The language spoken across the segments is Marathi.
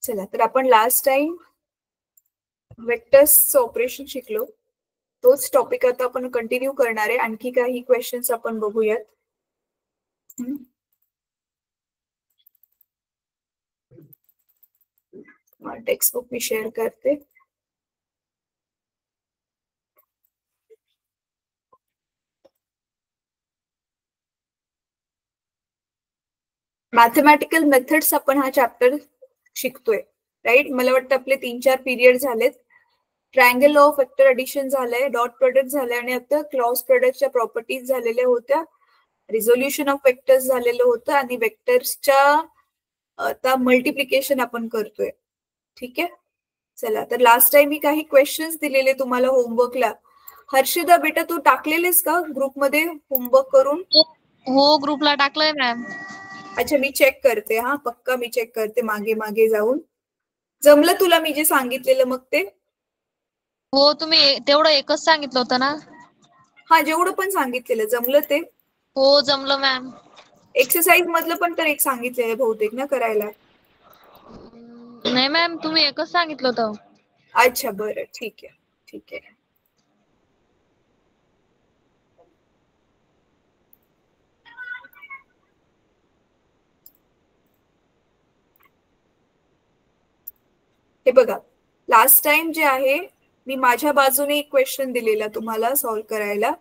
चला, तर आपण लास्ट टाइम वेक्टर्सचं ऑपरेशन शिकलो. तोच टॉपिक आता आपण कंटिन्यू करणार आहे. आणखी काही क्वेश्चन्स आपण बघूयात. टेक्स्ट बुक मी शेअर करते. मॅथमॅटिकल मेथड्स आपण हा चॅप्टर शिकतोय, राईट. मला वाटतं आपले 3-4 पिरियड झालेत. ट्रायंगल ऑफ वेक्टर एडिशन झालंय, डॉट प्रोडक्ट झालंय आणि आता क्रॉस प्रोडक्टच्या प्रॉपर्टीज झालेल्या होत्या, रिझोल्युशन ऑफ वेक्टर्स झालेलं होतं आणि वेक्टर्सच्या आता मल्टिप्लिकेशन आपण करतोय. ठीक आहे. चला, तर लास्ट टाइम मी काही क्वेश्चन्स दिलेले तुम्हाला होमवर्कला. हर्षदा बेटा, तू टाकलेलेस का ग्रुपमध्ये होमवर्क करून? हो, ग्रुपला टाकलंय मॅम. अच्छा, मी चेक करते. हा, पक्का मी चेक करते मागे मागे जाऊन. जमलं तुला मी जे सांगितलेलं मग ते? हो, तुम्ही तेवढं एकच सांगितलं होतं ना? हा, जेवढं पण सांगितलेलं जमलं ते? हो, जमलं मॅम. एक्सरसाइज मधलं पण तर एक सांगितलेलं बहुतेक ना करायला? नाही मॅम, तुम्ही एकच सांगितलं होतं. अच्छा, बरं, ठीक आहे ठीक आहे. हे बघा, लास्ट टाइम जे आहे मी माझ्या बाजूने एक क्वेश्चन दिलेला तुम्हाला सॉल्व्ह करायला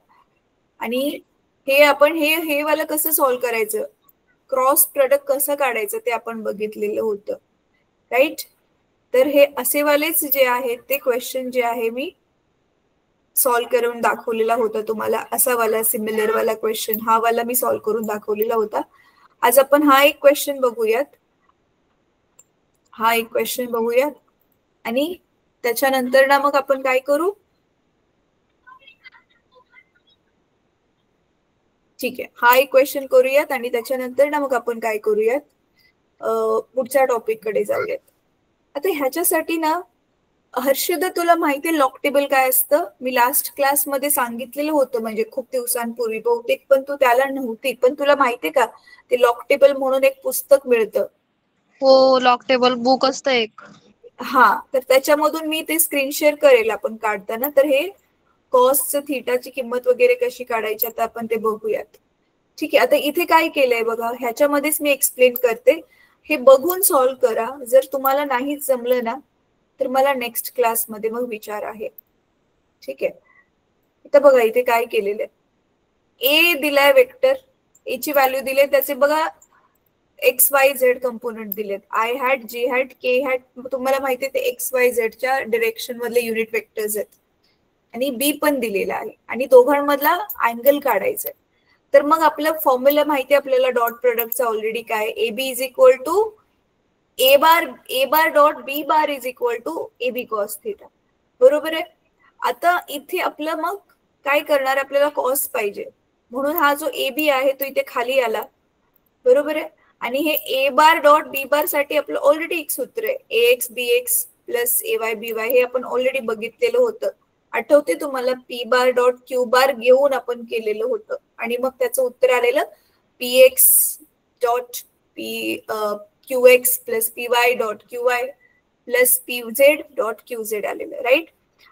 आणि हे आपण हे वाला कसं सॉल्व्ह करायचं, क्रॉस प्रोडक्ट कसं काढायचं ते आपण बघितलेलं होतं, राईट. तर हे असेवालेच जे आहेत ते क्वेश्चन जे आहे मी सॉल्व्ह करून दाखवलेला होता तुम्हाला. असा वाला सिमिलर वाला क्वेश्चन हा वाला मी सॉल्व्ह करून दाखवलेला होता. आज आपण हा एक क्वेश्चन बघूयात, हा एक क्वेश्चन बघूयात आणि त्याच्यानंतर ना मग आपण काय करू, ठीक आहे, हा एक क्वेश्चन करूयात आणि त्याच्यानंतर ना मग आपण काय करूयात, पुढच्या टॉपिक कडे जाऊयात. आता ह्याच्यासाठी ना हर्षदा, तुला माहितीये लॉक टेबल काय असतं? मी लास्ट क्लासमध्ये सांगितलेलं होतं, म्हणजे खूप दिवसांपूर्वी बहुतेक, पण तू त्याला नव्हती. पण तुला माहितीये का ते लॉक टेबल म्हणून एक पुस्तक मिळतं? हो, लॉक टेबल बुक असतं एक. हा, तर त्याच्यामधून मी ते स्क्रीन शेअर करेल आपण काढताना. तर हे कॉसचं थीटाची किंमत वगैरे कशी काढायची आता आपण ते बघूयात. ठीक आहे. आता इथे काय केलंय बघा, ह्याच्यामध्येच मी एक्सप्लेन करते. हे बघून सॉल्व्ह करा. जर तुम्हाला नाही जमलं ना तर मला नेक्स्ट क्लासमध्ये मग विचार आहे. ठीक आहे. आता बघा इथे काय केलेलं आहे, ए दिलाय वेक्टर, ए ची व्हॅल्यू दिली, त्याचे बघा एक्स वाय झेड कंपोनंट दिलेत, I hat, G hat, K hat. तुम्हाला माहिती आहे ते एक्स वाय झेडच्या डिरेक्शन मधले युनिट वेक्टर्स आहेत आणि बी पण दिलेला आहे आणि दोघांमधला अँगल काढायचा आहे. तर मग आपला फॉर्म्युला माहिती आहे आपल्याला डॉट प्रोडक्टचा ऑलरेडी, काय, A B is equal to A bar dot B bar is equal to A B cos theta, बरोबर आहे. आता इथे आपलं मग काय करणार, आपल्याला कॉस पाहिजे म्हणून हा जो ए बी आहे तो इथे खाली आला, बरोबर आहे. आणि हे ए बार डॉट बी बार साठी आपलं ऑलरेडी एक सूत्र आहे, ए एक्स बी एक्स प्लस ए वाय बी वाय, हे आपण ऑलरेडी बघितलेलं होतं. आठवते तुम्हाला? पी बार डॉट क्यू बार घेऊन आपण केलेलं होतं आणि मग त्याचं उत्तर आलेलं P x dot P Q x plus P Y dot Q Y plus P Z dot Q Z आलेलं, राईट.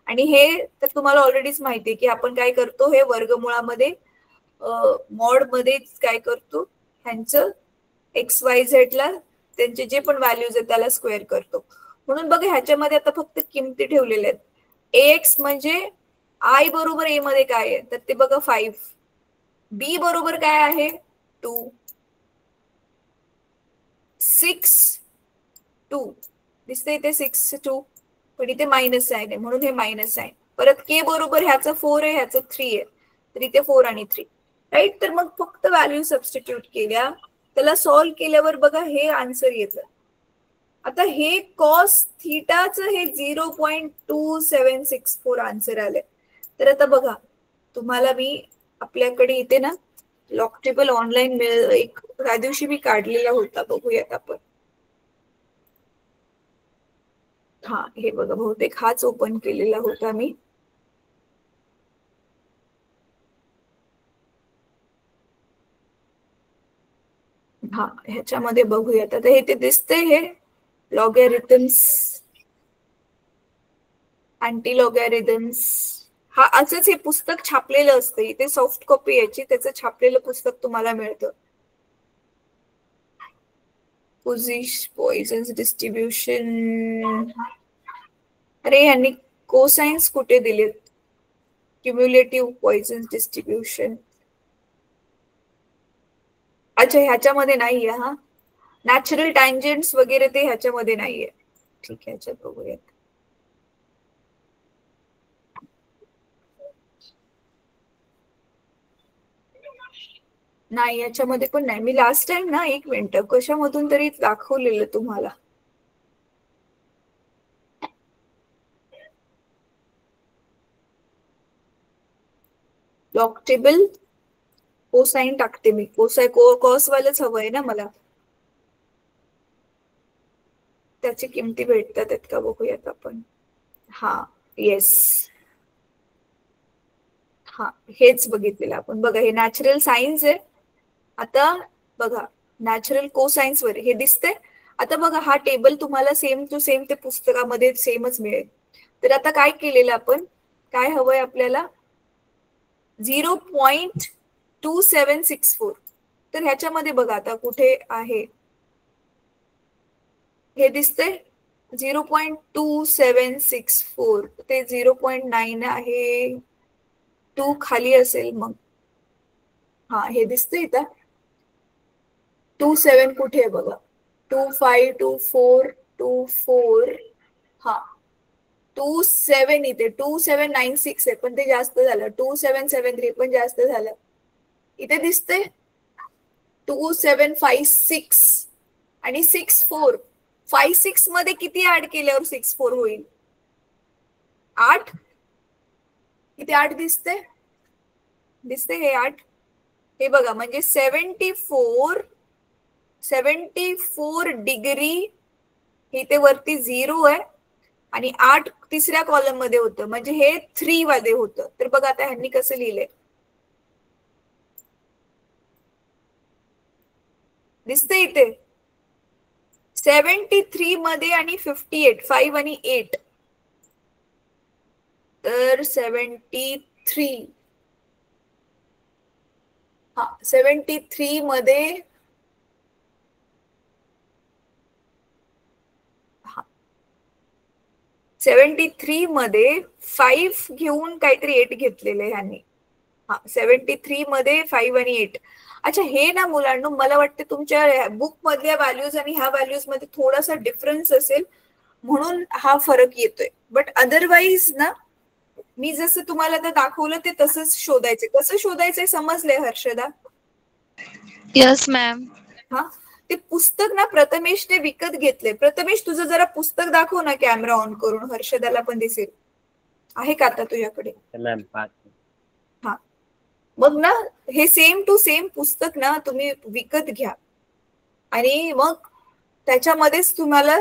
आणि हे तर तुम्हाला ऑलरेडीच माहिती आहे की आपण काय करतो, हे वर्गमुळामध्ये मॉड मध्ये काय करतो, ह्यांचं एक्स वाय झेड ला त्यांचे जे पण व्हॅल्यूज आहेत त्याला स्क्वेअर करतो. म्हणून बघा ह्याच्यामध्ये आता फक्त किमती ठेवलेल्या आहेत. एक्स म्हणजे आय बरोबर ए मध्ये काय आहे तर ते बघा 5, बी बरोबर काय आहे 2, 6 2 दिसते इथे 6 2, पण इथे मायनस साइन आहे म्हणून हे मायनस साइन. परत के बरोबर ह्याचं 4 आहे, ह्याचं 3 आहे, तर इथे 4 आणि 3, राईट. तर मग फक्त व्हॅल्यू सबस्टिट्यूट केल्या, त्याला सॉल्व्ह केल्यावर बघा हे आन्सर येतं. आता हे कॉस थीटाचं हे 0.2764 आन्सर आले. तर आता बघा तुम्हाला मी आपल्याकडे इथे ना लॉक टेबल ऑनलाईन एक त्या दिवशी मी काढलेला होता, बघूयात आपण. हा, हे बघा बहुतेक हाच ओपन केलेला होता मी. हा, ह्याच्यामध्ये बघूयात. आता हे ते दिसतंय हे लॉगॅरिथम्स, अँटी लॉगॅरिथम्स, हा असंच हे पुस्तक छापलेलं असतं. इथे सॉफ्ट कॉपी याची, त्याचं छापलेलं पुस्तक तुम्हाला मिळतं. पॉइझन्स डिस्ट्रीब्युशन, अरे यांनी कोसाइन्स कुठे दिलेत? क्युम्युलेटिव्ह पॉइझन्स डिस्ट्रीब्युशन, अच्छा ह्याच्यामध्ये नाहीये. हा नॅचरल टँजंट्स वगैरे ते ह्याच्यामध्ये नाहीये. ठीक आहे, ह्याच्यात बघूयात. नाही याच्यामध्ये पण नाही. मी लास्ट टाइम ना, एक मिनिट, कशामधून तरी दाखवलेलं तुम्हाला. लॉग टेबल कोसाइन टाकते मी. कॉस वालच हवंय ना मला. त्याची किमती भेटतात आहेत का बघूयात आपण. हा येस, हा हेच बघितलेलं आपण. बघा हे नॅचरल सायन्स आहे. आता बघा नॅचरल कोसाइन्स वर हे दिसतंय. आता बघा हा टेबल तुम्हाला सेम टू सेम ते पुस्तकामध्ये सेमच मिळेल. तर आता काय केलेलं आपण, काय हवंय आपल्याला, 0.2764. तर ह्याच्यामध्ये बघा आता कुठे आहे हे दिसतंय 0.2764. ते 0.9 आहे, 2 खाली असेल मग. हा हे दिसतंय इथं 27 कुठे आहे बघा, 252424. हा 27 इथे 2796 आहे, पण ते जास्त झालं. 2773 पण जास्त झालं. इथे दिसते 2756 आणि 64. 56 मध्ये किती ऍड केल्यावर 64 होईल? 8. इथे 8 दिसते, दिसते हे 8. हे बघा म्हणजे 74 डिग्री. इथे वरती 0 आहे आणि 8 तिसऱ्या कॉलम मध्ये होतं, म्हणजे हे 3 मध्ये होतं. तर बघा आता ह्यांनी कसं लिहिलंय, दिसतंय इथे 73 मध्ये आणि 58, 5 आणि 8. तर 73, हा 73 मध्ये 73 मध्ये 5 घेऊन काहीतरी 8 घेतलेले ह्यांनी. हा 73 मध्ये 5 आणि 8. अच्छा हे ना मुलांनो, मला वाटतं तुमच्या बुक मधल्या व्हॅल्यूज आणि ह्या व्हॅल्यूज मध्ये थोडासा डिफरन्स असेल म्हणून हा फरक येतोय. बट अदरवाईज ना, मी जसं तुम्हाला आता दाखवलं ते तसंच शोधायचं. कसं शोधायचंय समजलंय हर्षदा? Yes ma'am. हा ते पुस्तक ना प्रथमेशने विकत घेतले. प्रथमेश तुझं जरा पुस्तक दाखव ना कॅमेरा ऑन करून, हर्षदाला पण दिसेल. आहे का आता तुझ्याकडे? हा मग ना हे सेम टू सेम पुस्तक ना तुम्ही विकत घ्या आणि मग त्याच्यामध्येच तुम्हाला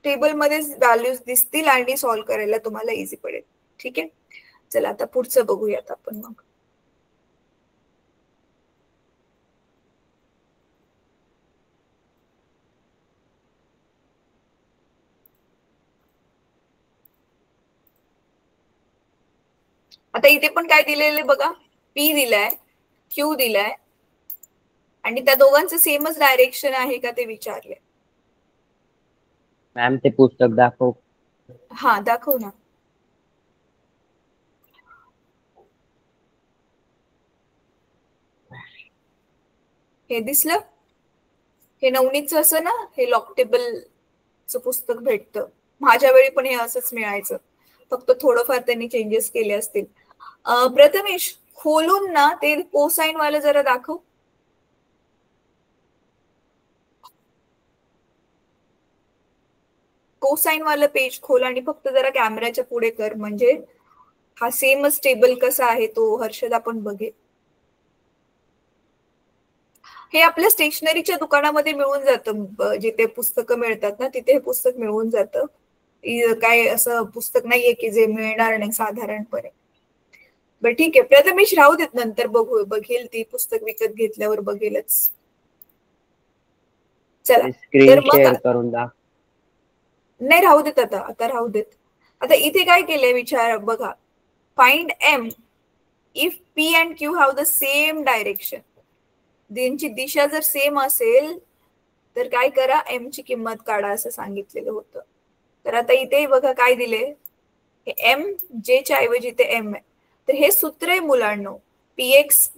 टेबलमध्ये व्हॅल्यूज दिसतील आणि सॉल्व्ह करायला तुम्हाला इझी पडेल. ठीक आहे, चला आता पुढचं बघूयात आपण. मग आता इथे पण काय दिलेले बघा, पी दिलाय, क्यू दिलाय आणि त्या दोघांचं सेमच डायरेक्शन आहे का ते विचारले. मॅम ते पुस्तक दाखव. हा दाखव ना. हे दिसलं, हे नवनीतचं असं ना, हे लॉक टेबलचं पुस्तक भेटतं. माझ्या वेळी पण हे असंच मिळायचं, फक्त थोडंफार त्यांनी चेंजेस केले असतील. प्रथमेश खोलून ना ते कोसाइन वाला जरा दाखव. कोसाइन वाला पेज खोल आणि फक्त जरा कॅमेऱ्याच्या पुढे कर, म्हणजे हा सेमच टेबल कसा आहे तो हर्षद आपण बघेल. हे आपल्या स्टेशनरीच्या दुकानामध्ये मिळून जातं, जिथे पुस्तकं मिळतात ना तिथे हे पुस्तक मिळून जातं. काय असं पुस्तक नाहीये की जे मिळणार नाही साधारणपणे. बरं ठीक आहे, प्रथमेश राहू देत, नंतर बघेल ती पुस्तक विकत घेतल्यावर बघेलच. चला स्क्रीन शेअर करून दाखव. नाही, राहू देत, आता राहू देत. आता इथे काय केलंय विचार बघा. Find M if P and Q have the same direction. त्यांची दिशा जर सेम असेल तर काय करा, एम ची किंमत काढा असं सांगितलेलं होतं. तर आता इथे बघा काय दिले, एम जे च्या ऐवजी ते एम आहे. तर हे सूत्र आहे मुलांनो, पी एक्स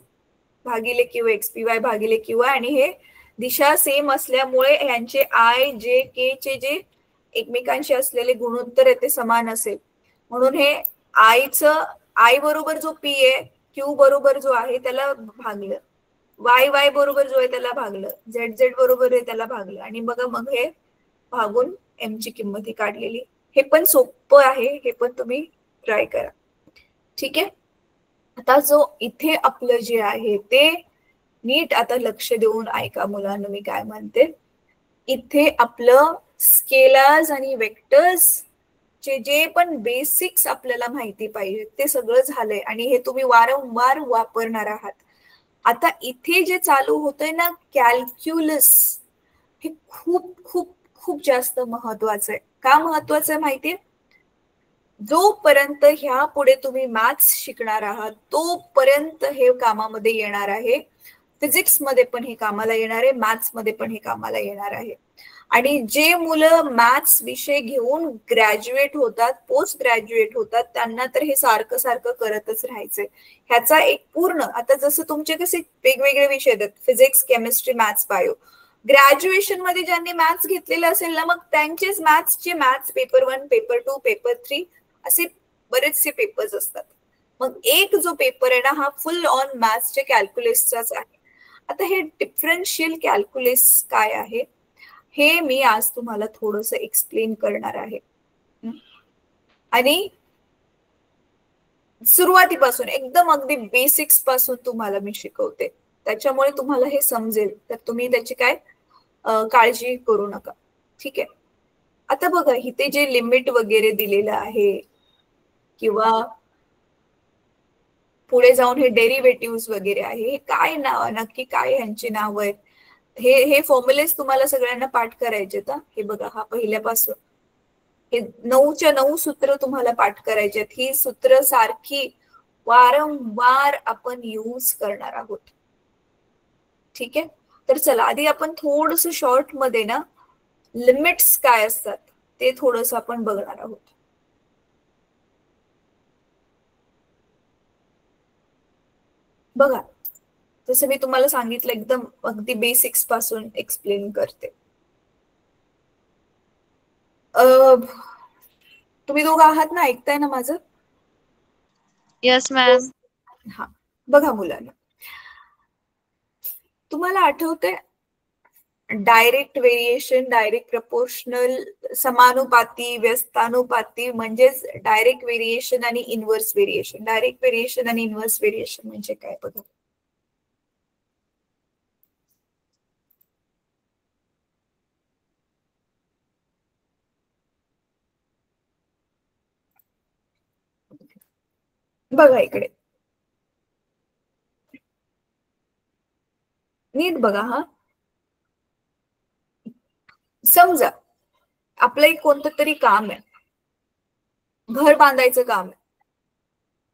भागिले क्यू एक्स, पी वाय भागिले क्यू वाय, आणि हे दिशा सेम असल्यामुळे यांचे आय जे के चे जे एकमेकांशी असलेले गुणोत्तर आहे ते समान असेल, म्हणून हे आय बरोबर जो पी आहे, क्यू बरोबर जो आहे त्याला भागलं, वाय बरोबर जो आहे त्याला भागलं, झेड बरोबर आहे त्याला भागलं, आणि बघा मग हे भागून एम ची किंमत ही काढलेली. हे पण सोपं आहे, हे पण तुम्ही ट्राय करा. ठीक आहे. आता जो इथे आपलं जे आहे ते नीट आता लक्ष देऊन ऐका मुलांना मी काय म्हणते. इथे आपलं स्केलर्स आणि वेक्टर्स चे जे पण बेसिक्स आपल्याला माहिती पाहिजे ते सगळं झालंय, आणि हे तुम्ही वारंवार वापरणार आहात. आता इथे जे चालू होतंय ना कॅल्क्युलस, हे खूप खूप खूप जास्त महत्वाचं आहे. का महत्वाचं आहे माहितीये? जोपर्यंत ह्या पुढे तुम्ही मॅथ्स शिकणार आहात तोपर्यंत हे कामामध्ये येणार आहे. फिजिक्स मध्ये पण हे कामाला येणार आहे, मॅथ्स मध्ये पण हे कामाला येणार आहे. आणि जे मुलं मॅथ्स विषय घेऊन ग्रॅज्युएट होतात, पोस्ट ग्रॅज्युएट होतात, त्यांना तर हे सारखं सारखं करतच राहायचंय. ह्याचा एक पूर्ण, आता जसं तुमचे कसे वेगवेगळे विषय आहेत, physics, chemistry, maths, bio, graduation मध्ये ज्यांनी मॅथ्स घेतलेलं असेल ना, मग त्यांचेच मॅथ्सचे मॅथ्स पेपर 1, पेपर 2, पेपर 3 असे बरेचसे पेपर्स असतात. मग एक जो पेपर आहे ना हा फुल ऑन मॅथ्सचे कॅल्क्युलसचाच आहे. आता हे डिफरन्शियल कॅल्क्युलस काय आहे हे मी आज तुम्हाला थोडस एक्सप्लेन करणार आहे, आणि सुरुवातीपासून एकदम अगदी बेसिक्स पासून तुम्हाला मी शिकवते, त्याच्यामुळे तुम्हाला हे समजेल. तर तुम्ही त्याची काय काळजी करू नका. ठीक आहे. आता बघा इथे जे लिमिट वगैरे दिलेलं आहे किंवा पुढे जाऊन हे डेरिव्हेटिव्ह वगैरे आहे, हे काय नाव नक्की काय ह्यांची नाव आहेत, हे फॉर्म्युलेस तुम्हाला सगळ्यांना पाठ करायचे. हे बघा हा पहिल्यापासून हे 9च्या 9 सूत्र तुम्हाला पाठ करायचे आहेत. ही सूत्र सारखी वारंवार आपण यूज करणार आहोत. ठीक आहे. तर चला आधी आपण थोडस शॉर्ट मध्ये ना लिमिट्स काय असतात ते थोडस आपण बघणार आहोत. बघा जसं मी तुम्हाला सांगितलं एकदम अगदी बेसिक्स पासून एक्सप्लेन करते. तुम्ही दोघं आहात ना, ऐकताय ना माझं? Yes ma'am. हा बघा मुलांना, तुम्हाला आठवतंय डायरेक्ट व्हेरिएशन, डायरेक्ट प्रपोर्शनल, समानुपाती, व्यस्तानुपाती, म्हणजेच डायरेक्ट व्हेरिएशन आणि इनव्हर्स व्हेरिएशन. डायरेक्ट व्हेरिएशन आणि इनव्हर्स व्हेरिएशन म्हणजे काय बघा. बघा इकडे नीट बघा. हा समजा आपलं एक कोणतं तरी काम आहे, घर बांधायचं काम आहे.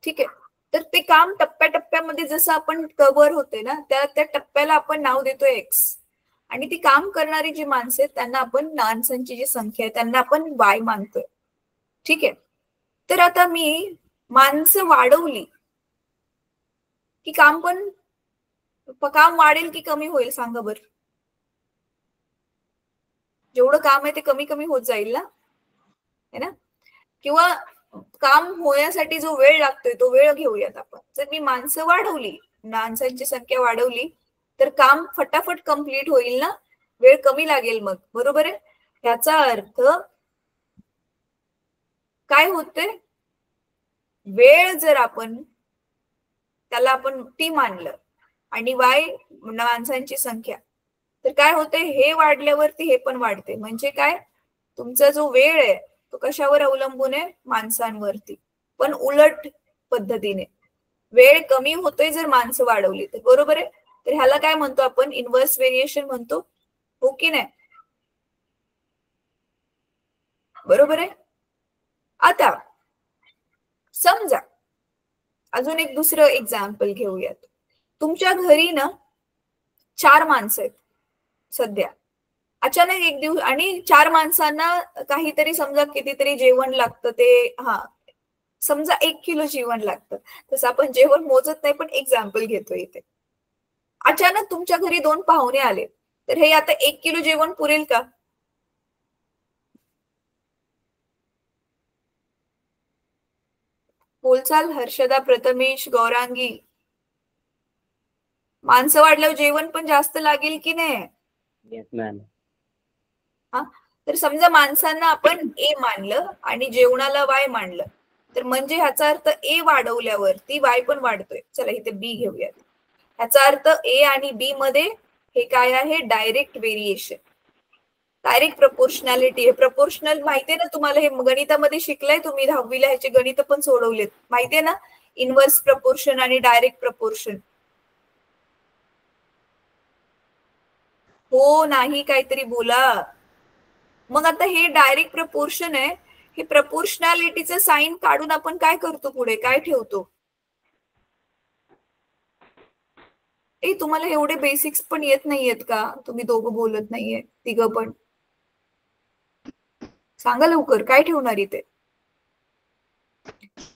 ठीक आहे. तर ते काम टप्प्याटप्प्यामध्ये जसं आपण कव्हर होते ना, त्या टप्प्याला आपण नाव देतोय एक्स, आणि ती काम करणारी जी माणसं आहेत त्यांना आपण, माणसांची जी संख्या आहे त्यांना आपण वाय मानतोय. ठीक आहे. तर आता मी माणसं वाढवली की काम वाढेल की कमी होईल सांगा बरं? जेवढं काम आहे ते कमी कमी होत जाईल ना, है ना? किंवा काम होण्यासाठी जो वेळ लागतोय तो वेळ घेऊयात आपण. जर मी माणसं वाढवली, माणसांची संख्या वाढवली, तर काम फटाफट कंप्लीट होईल ना, वेळ कमी लागेल मग, बरोबर आहे? याचा अर्थ काय होते, वेळ जर आपण त्याला आपण टी मानलं आणि वाय माणसांची संख्या, तर काय होते, हे वाढल्यावरती हे पण वाढते. म्हणजे काय, तुमचा जो वेळ आहे तो कशावर अवलंबून आहे, माणसांवरती. पण उलट पद्धतीने वेळ कमी होतोय जर माणसं वाढवली तर, बरोबर आहे? तर ह्याला काय म्हणतो आपण, इनव्हर्स व्हेरिएशन म्हणतो, हो की नाही? बरोबर आहे. आता समजा अजून एक दुसरं एक्झाम्पल घेऊयात. तुमच्या घरी ना 4 माणसं आहेत सध्या. अचानक एक दिवस आणि 4 माणसांना काहीतरी समजा कितीतरी जेवण लागतं, ते समजा 1 किलो जेवण लागतं. तसं आपण जेवण मोजत नाही, पण एक्झाम्पल घेतो इथे. अचानक तुमच्या घरी 2 पाहुणे आले, तर हे आता 1 किलो जेवण पुरेल का? बोलचाल हर्षदा, प्रथमेश, गौरांगी. माणसं वाढल्यावर जेवण पण जास्त लागेल की नाही? Yes ma'am. तर समजा माणसांना आपण ए मानलं आणि जेवणाला वाय मानलं, तर म्हणजे ह्याचा अर्थ ए वाढवल्यावरती वाय पण वाढतोय. चला इथे बी घेऊयात. ह्याचा अर्थ ए आणि बी मध्ये हे काय आहे? Direct variation, direct proportionality. हे प्रपोर्शनल माहितीये ना तुम्हाला, हे गणितामध्ये शिकलाय तुम्ही, 10वीला ह्याचे गणित पण सोडवलेत, माहितीये ना? इनव्हर्स प्रपोर्शन आणि डायरेक्ट प्रपोर्शन. हो नाही काहीतरी बोला. मग आता हे डायरेक्ट प्रपोर्शन आहे, हे प्रपोर्शनॅलिटीचं साइन काढून आपण काय करतो पुढे? काय ठेवतो? तुम्हाला एवढे बेसिक्स पण येत नाहीयेत का? तुम्ही दोघं बोलत नाहीये, तिघं पण. सांगा लवकर, काय ठेवणार इथे?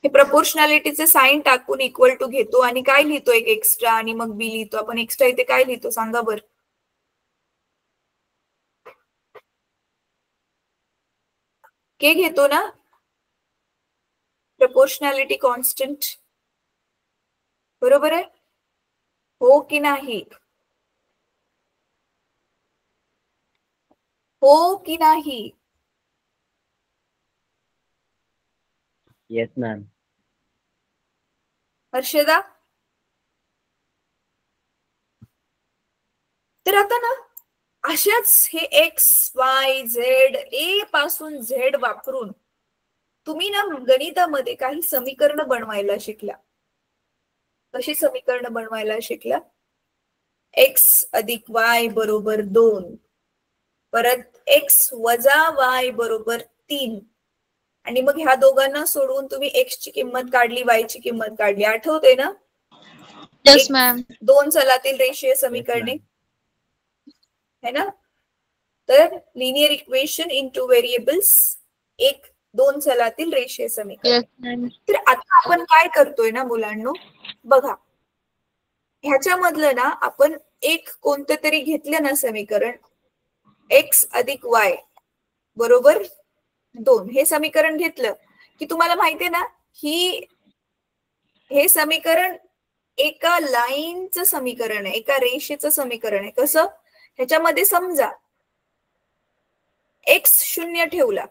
हे प्रपोर्शनॅलिटीचे साइन टाकून इक्वल टू घेतो आणि काय लिहितो? एक एक्स्ट्रा आणि मग बी लिहितो. आपण एक्स्ट्रा इथे काय लिहितो सांगा बर? के घेतो ना, प्रपोर्शनॅलिटी कॉन्स्टंट. बरोबर आहे? हो की नाही? हो की नाही? Yes ma'am. हर्षदा, तर आता ना अशाच हे एक्स वाय झेड, ए पासून झेड वापरून तुम्ही ना गणितामध्ये काही समीकरण बनवायला शिकला. कशी समीकरण बनवायला शिकला? एक्स अधिक वाय बरोबर 2, परत एक्स वजा वाय बरोबर 3, आणि मग ह्या दोघांना सोडवून तुम्ही एक्स ची किंमत काढली, वाय ची किंमत काढली. आठवते ना? Yes ma'am. 2 चलातील रेषीय समीकरणे है ना? तर लिनियर इक्वेशन इंटू व्हेरिएबल्स, 1-2 चलातील रेषीय समीकरण. तर आता आपण काय करतोय ना मुलांनो, बघा ह्याच्यामधलं ना आपण एक कोणतं तरी घेतलं ना समीकरण, एक्स अधिक वाय बरोबर 2, हे समीकरण घेतलं की तुम्हाला माहितीये ना, हे समीकरण एका लाईनचं समीकरण आहे, एका रेषेचं समीकरण आहे. कसं? ह्याच्यामध्ये समजा एक्स 0 ठेवला,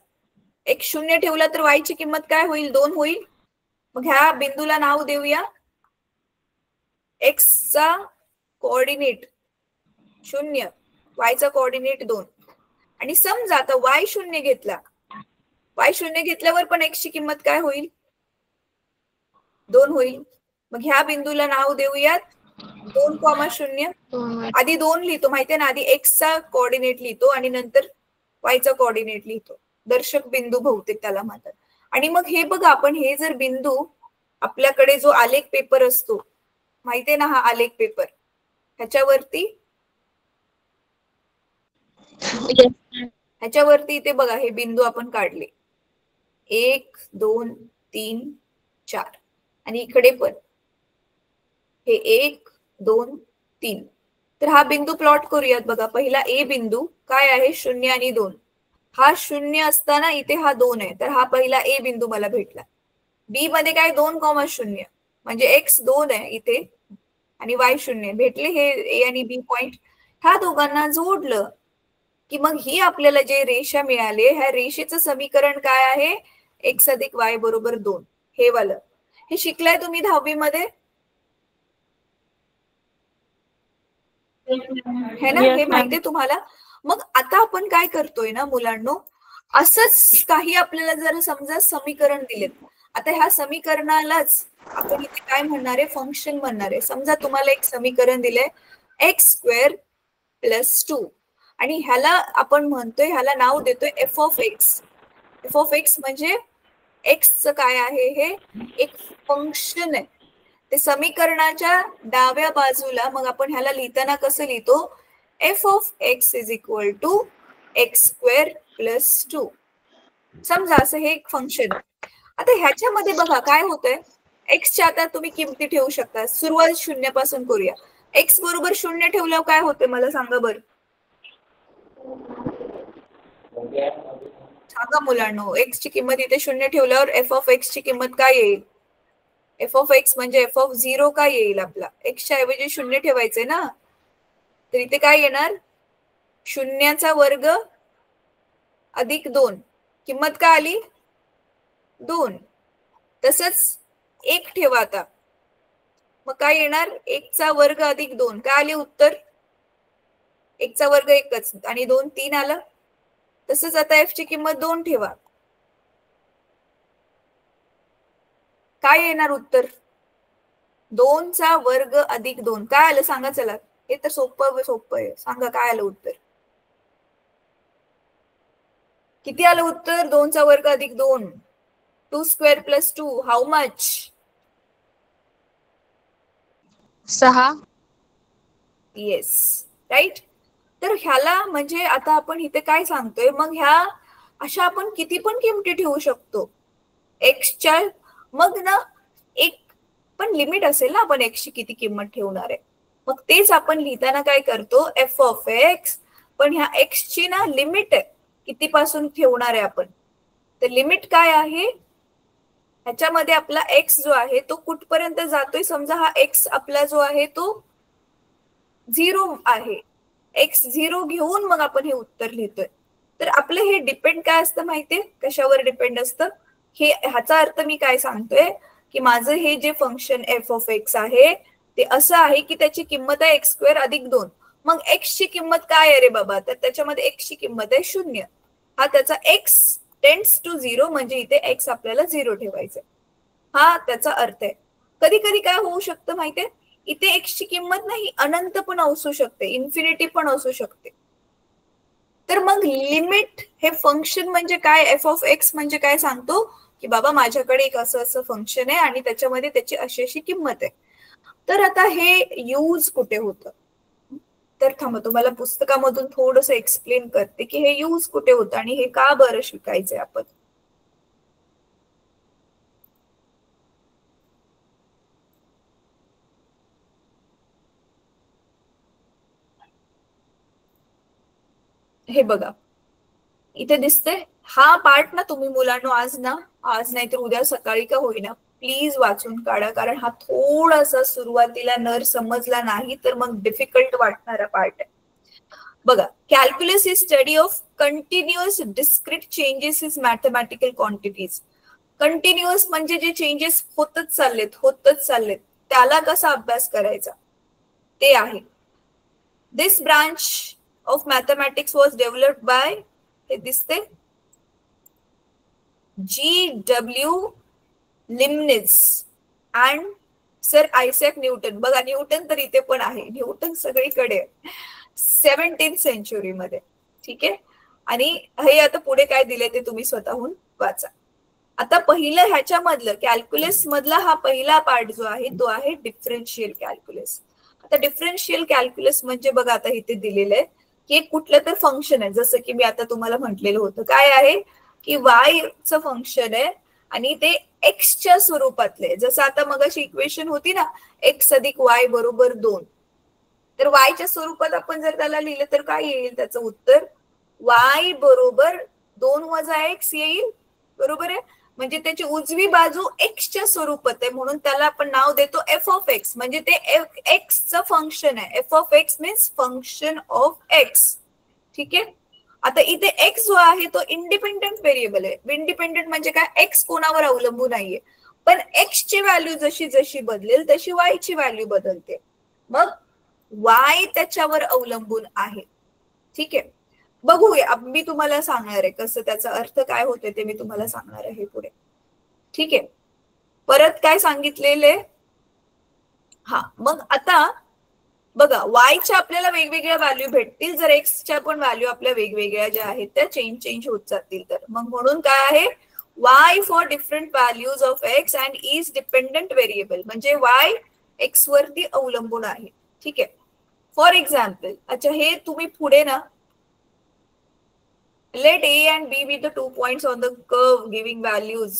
एक्स 0 ठेवला तर वाय ची किंमत काय होईल? 2 होईल. मग ह्या बिंदूला नाव देऊया एक्स चा कोऑर्डिनेट 0, वाय चा कोऑर्डिनेट 2. आणि समजा आता वाय 0 घेतला, वाय 0 घेतल्यावर पण एक्स ची किंमत काय होईल? 2 होईल. मग ह्या बिंदूला नाव देऊयात 2,0. आधी 2 लिहितो, माहितीये ना, आधी एक्स चा कोऑर्डिनेट लिहितो आणि नंतर वाय चा कोऑर्डिनेट लिहितो. दर्शक बिंदू बहुतेक त्याला म्हणतात. आणि मग हे बघा, आपण हे जर बिंदू, आपल्याकडे जो आलेख पेपर असतो माहितीये ना, हा आलेख पेपर, ह्याच्यावरती इथे बघा हे बिंदू आपण काढले, 1 2 3 4, आणि इकडे पण हे 1 2 3. तर हा बिंदू प्लॉट करूयात. बघा पहिला ए बिंदू काय आहे? 0 आणि 2. हा 0 असताना इथे हा 2 आहे, तर हा पहिला ए बिंदू मला भेटला. बी मध्ये काय? 2,0 म्हणजे एक्स 2 आहे इथे आणि वाय 0 भेटले. हे ए आणि बी पॉइंट, ह्या दोघांना जोडलं की मग ही आपल्याला जे रेषा मिळाली, ह्या रेषेचं समीकरण काय आहे? एक्स अधिक वाय बरोबर 2. हे वालं हे शिकलाय तुम्ही 10वी मध्ये, है ना? हे माहितीये तुम्हाला. मग आता आपण काय करतोय ना मुलांनो, असंच काही आपल्याला जर समजा समीकरण दिलेत, आता ह्या समीकरणालाच आपण इथे काय म्हणणार आहे? फंक्शन म्हणणार आहे. समजा तुम्हाला एक समीकरण दिलंय x² + 2, आणि ह्याला आपण म्हणतोय, ह्याला नाव देतोय f of x. F of x म्हणजे एक्सचं काय आहे, हे एक फंक्शन आहे. ते समीकरणाच्या डाव्या बाजूला मग आपण ह्याला लिहिताना कसं लिहितो, F of X is equal to X square plus 2. समजा असं हे एक फंक्शन आहे. आता ह्याच्यामध्ये बघा काय होतंय, एक्सच्या आता तुम्ही किमती ठेवू शकता. सुरुवात शून्यापासून करूया. एक्स बरोबर 0 ठेवल्यावर काय होते मला सांगा बरं. सांगा मुलांनो, एक्स ची किंमत इथे 0 ठेवल्यावर एफ ऑफ एक्स ची किंमत काय येईल. एफ ऑफ एक्स म्हणजे एफ ऑफ 0 काय येईल आपला. एक्सच्या ऐवजी 0 ठेवायचे ना, तर इथे काय येणार, 0चा वर्ग अधिक 2. किंमत काय आली 2. तसंच 1 ठेवा आता, मग काय येणार 1चा वर्ग अधिक 2. काय आले उत्तर, 1चा वर्ग 1च आणि 2 3 आलं. तसंच आता एफ ची किंमत 2 ठेवा, काय येणार उत्तर, 2चा वर्ग अधिक 2. काय आलं सांगा चला, हे तर सोपं आहे. सांगा काय आलं उत्तर, किती आलं उत्तर, 2चा वर्ग अधिक 2. 2 square plus 2 how much, 6. Yes right. तर ह्याला म्हणजे आता आपण इथे काय सांगतोय, मग ह्या अशा आपण किती पण किमती ठेवू शकतो एक्सच्या. मग ना एक पण लिमिट असेल ना, आपण एक्सची किती किंमत ठेवणार आहे. मग तेच आपण लिहिताना काय करतो, एफ ऑफ एक्स, पण ह्या एक्सची ना लिमिट आहे, कितीपासून ठेवणार आहे आपण. तर लिमिट काय आहे, ह्याच्यामध्ये आपला एक्स जो आहे तो कुठपर्यंत जातोय. समजा हा एक्स आपला जो आहे तो 0 आहे, एक्स 0 घेऊन मग आपण हे उत्तर लिहितोय. तर आपलं हे डिपेंड काय असतं माहितीये, कशावर डिपेंड असतं हे. ह्याचा अर्थ मी काय सांगतोय की माझं हे जे फंक्शन एफ ऑफ एक्स आहे ते असं आहे की त्याची किंमत आहे एक्स स्क्वेअर अधिक 2. मग एक्स ची किंमत काय आहे रे बाबा, तर त्याच्यामध्ये एक्स ची किंमत आहे 0. हा त्याचा एक्स टेंड्स टू 0 म्हणजे इथे एक्स आपल्याला 0 ठेवायचं, हा त्याचा अर्थ आहे. कधी कधी काय होऊ शकतं माहितीये, इथे एक्स ची किंमत नाही अनंत पण असू शकते, इन्फिनिटी पण असू शकते. तर मग लिमिट हे फंक्शन म्हणजे काय, एफ ऑफ एक्स म्हणजे काय सांगतो की बाबा माझ्याकडे एक असं फंक्शन आहे आणि त्याच्यामध्ये त्याची अशी किंमत आहे. तर आता हे यूज कुठे होतं, तर थांबा तुम्हाला पुस्तकामधून थोडंसं एक्सप्लेन करते की हे यूज कुठे होतं आणि हे का बरं शिकायचंय आपण. हे बघा इथे दिसतंय, हा पार्ट ना तुम्ही मुलांनो आज नाही तर उद्या सकाळी का होईना प्लीज वाचून काढा, कारण हा थोडासा सुरुवातीला नर समजला नाही तर मग डिफिकल्ट वाटणारा पार्ट आहे. बघा, calculus is study of continuous discrete changes is mathematical quantities. Continuous म्हणजे जे चेंजेस होतच चाललेत त्याला कसा अभ्यास करायचा ते आहे. This branch of mathematics was developed by, हे दिसते, G.W. Leibniz and sir Isaac Newton. बघा न्यूटन तर इथे पण आहे, न्यूटन सगळीकडे 17th सेंचुरीमध्ये. ठीक आहे, आणि हे आता पुढे काय दिले ते तुम्ही स्वतःहून वाचा. आता पहिलं ह्याच्यामधलं कॅल्क्युलस मधला हा पहिला पार्ट जो आहे तो आहे डिफरन्शियल कॅल्क्युलस. आता डिफरन्शियल कॅल्क्युलस म्हणजे बघा आता इथे दिलेलं आहे की एक कुठलं तर फंक्शन आहे, जसं की मी आता तुम्हाला म्हटलेलं होतं काय आहे की वायचं फंक्शन आहे आणि ते एक्सच्या स्वरूपातले, जसं आता मगाशी इक्वेशन होती ना एक्स अधिक वाय बरोबर 2, तर वायच्या स्वरूपात आपण जर त्याला लिहिलं तर काय येईल त्याचं उत्तर, वाय बरोबर 2 वजा एक्स येईल. बरोबर आहे, म्हणजे त्याची उजवी बाजू एक्सच्या स्वरूपात आहे म्हणून त्याला आपण नाव देतो एफ ऑफ एक्स, म्हणजे ते एक्सचं फंक्शन आहे. F of x means function of x. ठीक आहे, आता इथे एक्स जो आहे तो इंडिपेंडेंट व्हेरिएबल आहे. इंडिपेंडेंट म्हणजे काय, एक्स कोणावर अवलंबून नाहीये, पण एक्स ची व्हॅल्यू जशी जशी बदलेल तशी वाय ची व्हॅल्यू बदलते, मग वाय त्याच्यावर अवलंबून आहे. ठीक आहे, बघूया मी तुम्हाला सांगणार आहे कसं त्याचा अर्थ काय होते ते मी तुम्हाला सांगणार आहे पुढे. ठीक आहे, परत काय सांगितलेले, हा मग आता बघा वायच्या आपल्याला वेगवेगळ्या व्हॅल्यू भेटतील, जर एक्सच्या पण व्हॅल्यू आपल्या वेगवेगळ्या ज्या आहेत त्या चेंज होत जातील तर. मग म्हणून काय आहे, y for different values of x and is dependent variable, म्हणजे y x वरती अवलंबून आहे. ठीक आहे. फॉर एक्झाम्पल, अच्छा हे तुम्ही पुढे ना, let a and b be the 2 points on the curve giving values.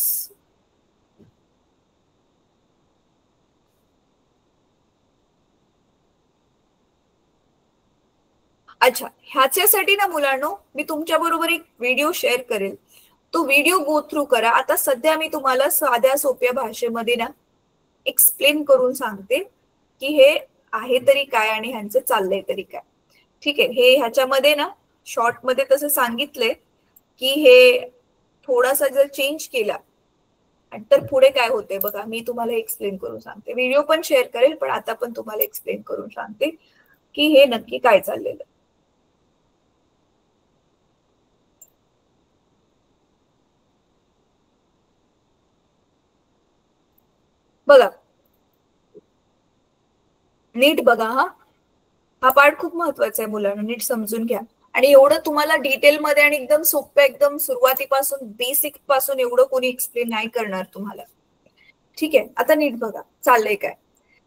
अच्छा, ह्याच्यासाठी ना मुलांनो मी तुमच्या बरोबर एक व्हिडिओ शेअर करेल, तो व्हिडिओ गो थ्रू करा. आता सध्या मी तुम्हाला साध्या सोप्या भाषेमध्ये ना एक्सप्लेन करून सांगते की हे आहे तरी काय आणि ह्यांचं चाललंय तरी काय. ठीक आहे. हे ह्याच्यामध्ये ना शॉर्ट मध्ये तसं सांगितलंय की हे थोडासा जर चेंज केला तर पुढे काय होते बघा, मी तुम्हाला एक्सप्लेन करून सांगते. व्हिडिओ पण शेअर करेल, पण आता पण तुम्हाला एक्सप्लेन करून सांगते की हे नक्की काय चाललेलं. बघा नीट बघा, हा पार्ट खूप महत्वाचा आहे मुलांना, नीट समजून घ्या. आणि एवढं तुम्हाला डिटेलमध्ये आणि एकदम सोपं, एकदम सुरुवातीपासून बेसिक पासून एवढं कोणी एक्सप्लेन नाही करणार तुम्हाला. ठीक आहे. आता नीट बघा चाललंय काय.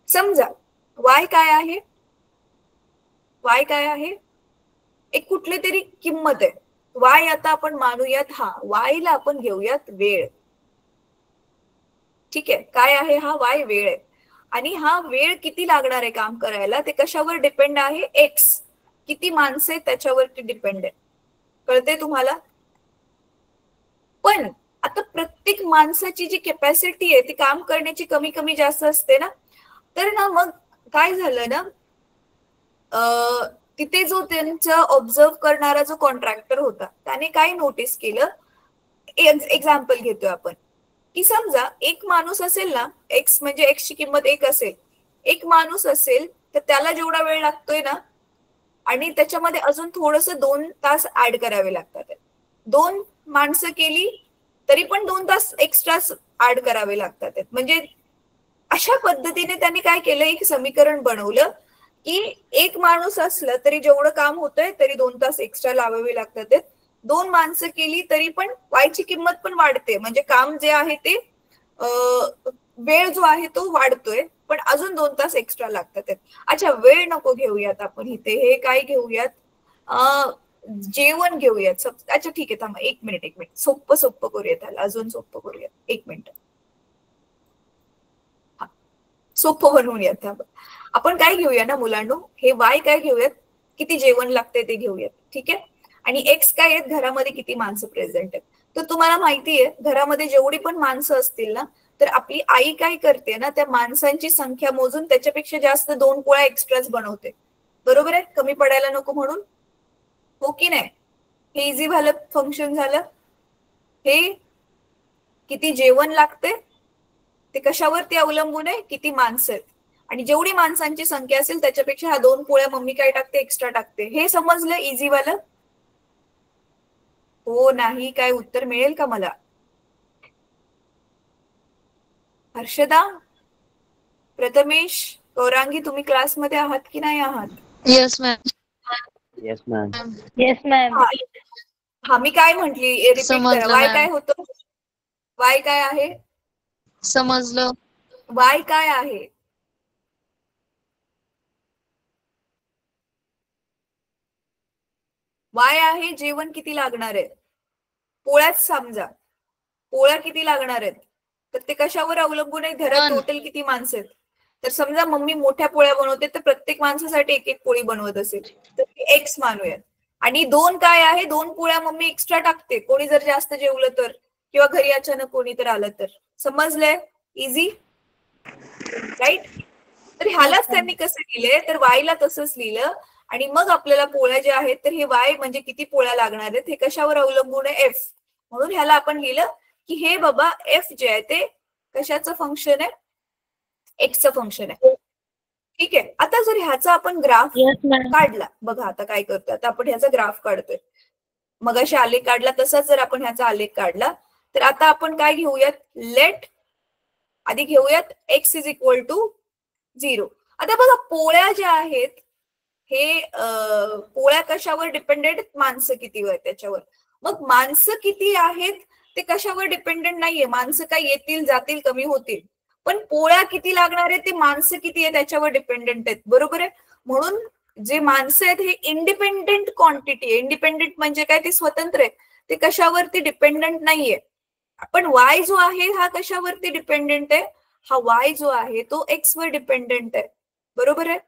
समजा वाय काय आहे, वाय काय आहे, एक कुठली तरी किंमत आहे वाय. आता आपण मानूयात हा वायला आपण घेऊयात वेळ. ठीक आहे. काय आहे हा वाय, वेळ आहे. आणि हा वेळ किती लागणार आहे काम करायला ते कशावर डिपेंड आहे, एक्स किती माणसे त्याच्यावरती डिपेंड आहे. कळते तुम्हाला. पण आता प्रत्येक माणसाची जी कॅपॅसिटी आहे ती काम करण्याची कमी कमी जास्त असते ना. तर ना मग काय झालं ना, तिथे जो त्यांचा ऑब्झर्व करणारा जो कॉन्ट्रॅक्टर होता त्याने काय नोटीस केलं, एक्झाम्पल घेतोय आपण, की समजा एक माणूस असेल ना, एक्स म्हणजे एक्स ची किंमत एक असेल, एक माणूस असेल तर त्याला जेवढा वेळ लागतोय ना, आणि त्याच्यामध्ये अजून थोडस 2 तास ऍड करावे लागतात. 2 माणसं केली तरी पण 2 तास एक्स्ट्रा ऍड करावे लागतात. म्हणजे अशा पद्धतीने त्यांनी काय केलं, एक समीकरण बनवलं की एक माणूस असलं तरी जेवढं काम होतंय तरी 2 तास एक्स्ट्रा लावावे लागतात. 2 माणसं केली तरी पण वायची किंमत पण वाढते, म्हणजे काम जे आहे ते वेळ जो आहे तो वाढतोय, पण अजून 2 तास एक्स्ट्रा लागतात. अच्छा वेळ नको घेऊयात आपण इथे, हे काय घेऊयात, जेवण घेऊयात. अच्छा ठीक आहे, थांबा एक मिनिट, सोपं सोपं करूयात त्याला, अजून सोपं करूयात. एक मिनिट, सोपं बनवूयात. थांबा आपण काय घेऊया ना मुलांनो, हे वाय काय घेऊयात, किती जेवण लागते ते घेऊयात. ठीक आहे. आणि एक्स काय आहेत, घरामध्ये किती माणसं प्रेझेंट आहेत. तर तुम्हाला माहिती आहे घरामध्ये जेवढी पण माणसं असतील ना, तर आपली आई काय करते ना, त्या माणसांची संख्या मोजून त्याच्यापेक्षा जास्त 2 पोळ्या एक्स्ट्राच बनवते. बरोबर आहे, कमी पडायला नको म्हणून. हो की नाही. हे इझी झालं फंक्शन झालं. हे किती जेवण लागते ते कशावरती अवलंबून आहे, किती माणसं आहेत. आणि जेवढी माणसांची संख्या असेल त्याच्यापेक्षा ह्या 2 पोळ्या मम्मी काय टाकते, एक्स्ट्रा टाकते. हे समजलं इझी वालं. हो नाही, काय उत्तर मिळेल का मला. हर्षदा, प्रथमेश, गौरांगी, तुम्ही क्लासमध्ये आहात की नाही आहात. Yes ma'am. Yes ma'am. Yes ma'am. हा मी काय म्हंटली, रिपीट करा. वाय काय होतं, वाय काय आहे, समजलं. वाय काय आहे, वाय आहे जेवण किती लागणार आहे. पोळ्याच समजा, पोळ्या किती लागणार आहेत, तर ते कशावर अवलंबून आहे, घरात टोटल किती माणसं आहेत. तर समजा मम्मी मोठ्या पोळ्या बनवते तर प्रत्येक माणसासाठी एक एक पोळी बनवत असेल तर ते एक्स मानूयात. आणि 2 काय आहे, 2 पोळ्या मम्मी एक्स्ट्रा टाकते, कोणी जर जास्त जेवलं तर, किंवा घरी अचानक कोणी तर आलं तर. समजलंय, इझी राईट. तर ह्यालाच त्यांनी कसं लिहिलंय, तर वायला तसंच लिहिलं. आणि मग आपल्याला पोळ्या ज्या आहेत तर हे वाय म्हणजे किती पोळ्या लागणार आहेत हे कशावर अवलंबून आहे, एफ. म्हणून ह्याला आपण लिहिलं की हे बाबा एफ जे आहे ते कशाचं फंक्शन आहे, एक्सचं फंक्शन आहे. ठीक आहे. आता जर ह्याचा आपण ग्राफ काढला, बघा आता काय करतोय, आता आपण ह्याचा ग्राफ काढतोय. मग अशा आलेख काढला तसाच जर आपण ह्याचा आलेख काढला तर आता आपण काय घेऊयात, लेट आधी घेऊयात एक्स इज इक्वल टू 0. आता बघा पोळ्या ज्या आहेत हे पोळ्या कशावर डिपेंडेंट, माणसं कितीवर त्याच्यावर. मग माणसं किती आहेत ते कशावर डिपेंडेंट नाहीये, माणसं काय येतील जातील कमी होतील, पण पोळ्या किती लागणार आहेत ते माणसं किती आहे त्याच्यावर डिपेंडेंट आहेत, बरोबर आहे. म्हणून जे माणसं आहेत हे इंडिपेंडेंट क्वांटिटी आहे. इंडिपेंडेंट म्हणजे काय, ते स्वतंत्र आहे, ते कशावरती डिपेंडेंट नाहीये. पण वाय जो आहे हा कशावरती डिपेंडेंट आहे, हा वाय जो आहे तो एक्स वर डिपेंडेंट आहे, बरोबर आहे.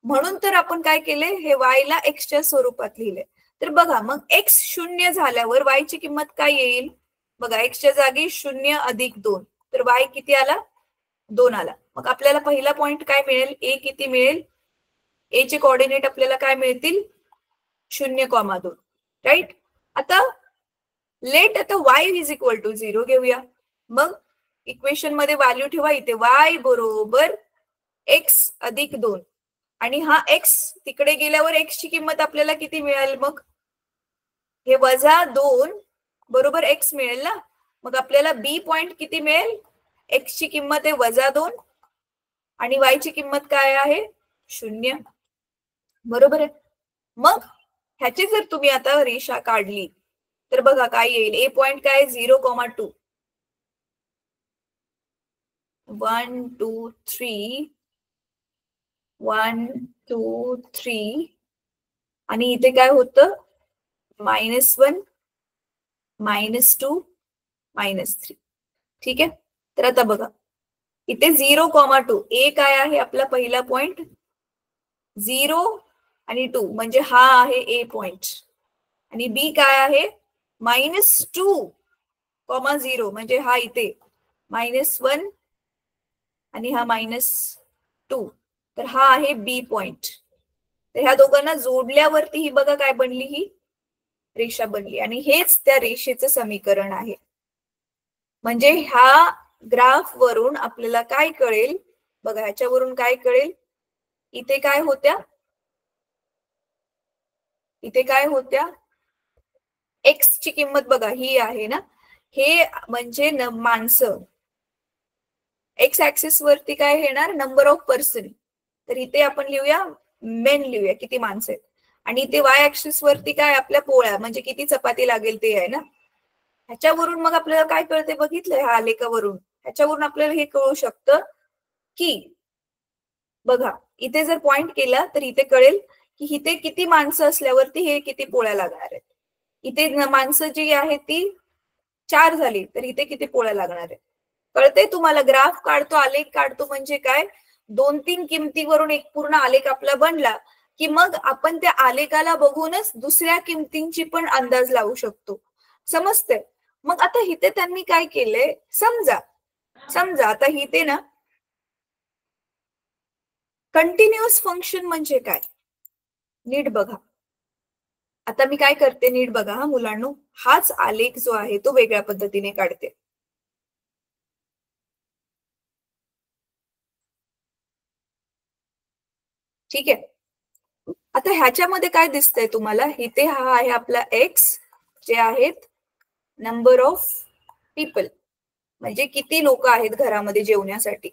म्हणून तर आपण काय केले, हे वाय ला एक्सच्या स्वरूपात लिहिले. तर बघा मग एक्स 0 झाल्यावर वाय ची किंमत काय येईल, बघा एक्सच्या जागी 0 अधिक 2, तर वाय किती आला, 2 आला. मग आपल्याला पहिला पॉइंट काय मिळेल, ए किती मिळेल, ए चे कोऑर्डिनेट आपल्याला काय मिळतील, 0,2, राईट. आता लेट आता y इज इक्वल टू 0 घेऊया. मग इक्वेशन मध्ये व्हॅल्यू ठेवा इथे, y बरोबर x अधिक 2, आणि हा x तिकडे गेल्यावर x ची किंमत आपल्याला किती मिळेल, मग हे -2 बरोबर x मिळेल ना. मग आपल्याला बी पॉइंट किती मिळेल, x ची किंमत आहे -2 आणि y ची किंमत काय आहे 0, बरोबर आहे. मग ह्याची जर तुम्ही आता रेषा काढली तर बघा काय येईल, ए पॉइंट काय 0,2, 1 2 3 1 2 3 आणि इथे काय होतं -1 -2 -3, ठीक आहे. तर आता बघा इथे 0,2, ए काय आहे आपला पहिला पॉइंट 0 आणि 2 म्हणजे हा आहे ए पॉइंट, आणि बी काय आहे -2,0 म्हणजे हा इथे -1 आणि हा -2, तर हा आहे बी पॉइंट. तर ह्या दोघांना जोडल्यावरती ही बघा काय बनली, ही रेषा बनली, आणि हेच त्या रेषेचं समीकरण आहे. म्हणजे ह्या ग्राफ वरून आपल्याला काय कळेल, बघा ह्याच्यावरून काय कळेल, इथे काय होत्या, इथे काय होत्या, एक्स ची किंमत बघा ही आहे ना, हे म्हणजे माणसं, एक्स ऍक्सिस वरती काय येणार, नंबर ऑफ पर्सन, तर इथे आपण लिहूया मेन लिहूया किती माणसं आहेत, आणि इथे वाय ऍक्सिस वरती काय आपल्या पोळ्या म्हणजे किती चपाती लागेल ते आहे ना. ह्याच्यावरून मग आपल्याला काय कळते बघितलं, ह्या आलेखावरून ह्याच्यावरून आपल्याला हे कळू शकतं की बघा इथे जर पॉइंट केला तर इथे कळेल की इथे किती माणसं असल्यावरती हे किती पोळ्या लागणार आहेत. इथे माणसं जी आहेत ती 4 झाली तर इथे किती पोळ्या लागणार आहेत, कळते तुम्हाला. ग्राफ काढतो, आलेख काढतो म्हणजे काय, 2-3 किमतीवरून एक पूर्ण आलेख आपला बनला की मग आपण त्या आलेखाला बघूनच दुसऱ्या किमतींची पण अंदाज लावू शकतो, समजते. मग आता इथे त्यांनी काय केलंय, समजा आता इथे ना कंटिन्युअस फंक्शन म्हणजे काय, नीट बघा. आता मी काय करते नीट बघा हा मुलांनो, हाच आलेख जो आहे तो वेगळ्या पद्धतीने काढते. ठीक आहे. आता ह्याच्यामध्ये काय दिसतंय तुम्हाला, इथे हा आहे आपला एक्स जे आहेत नंबर ऑफ पीपल म्हणजे किती लोक आहेत घरामध्ये जेवण्यासाठी,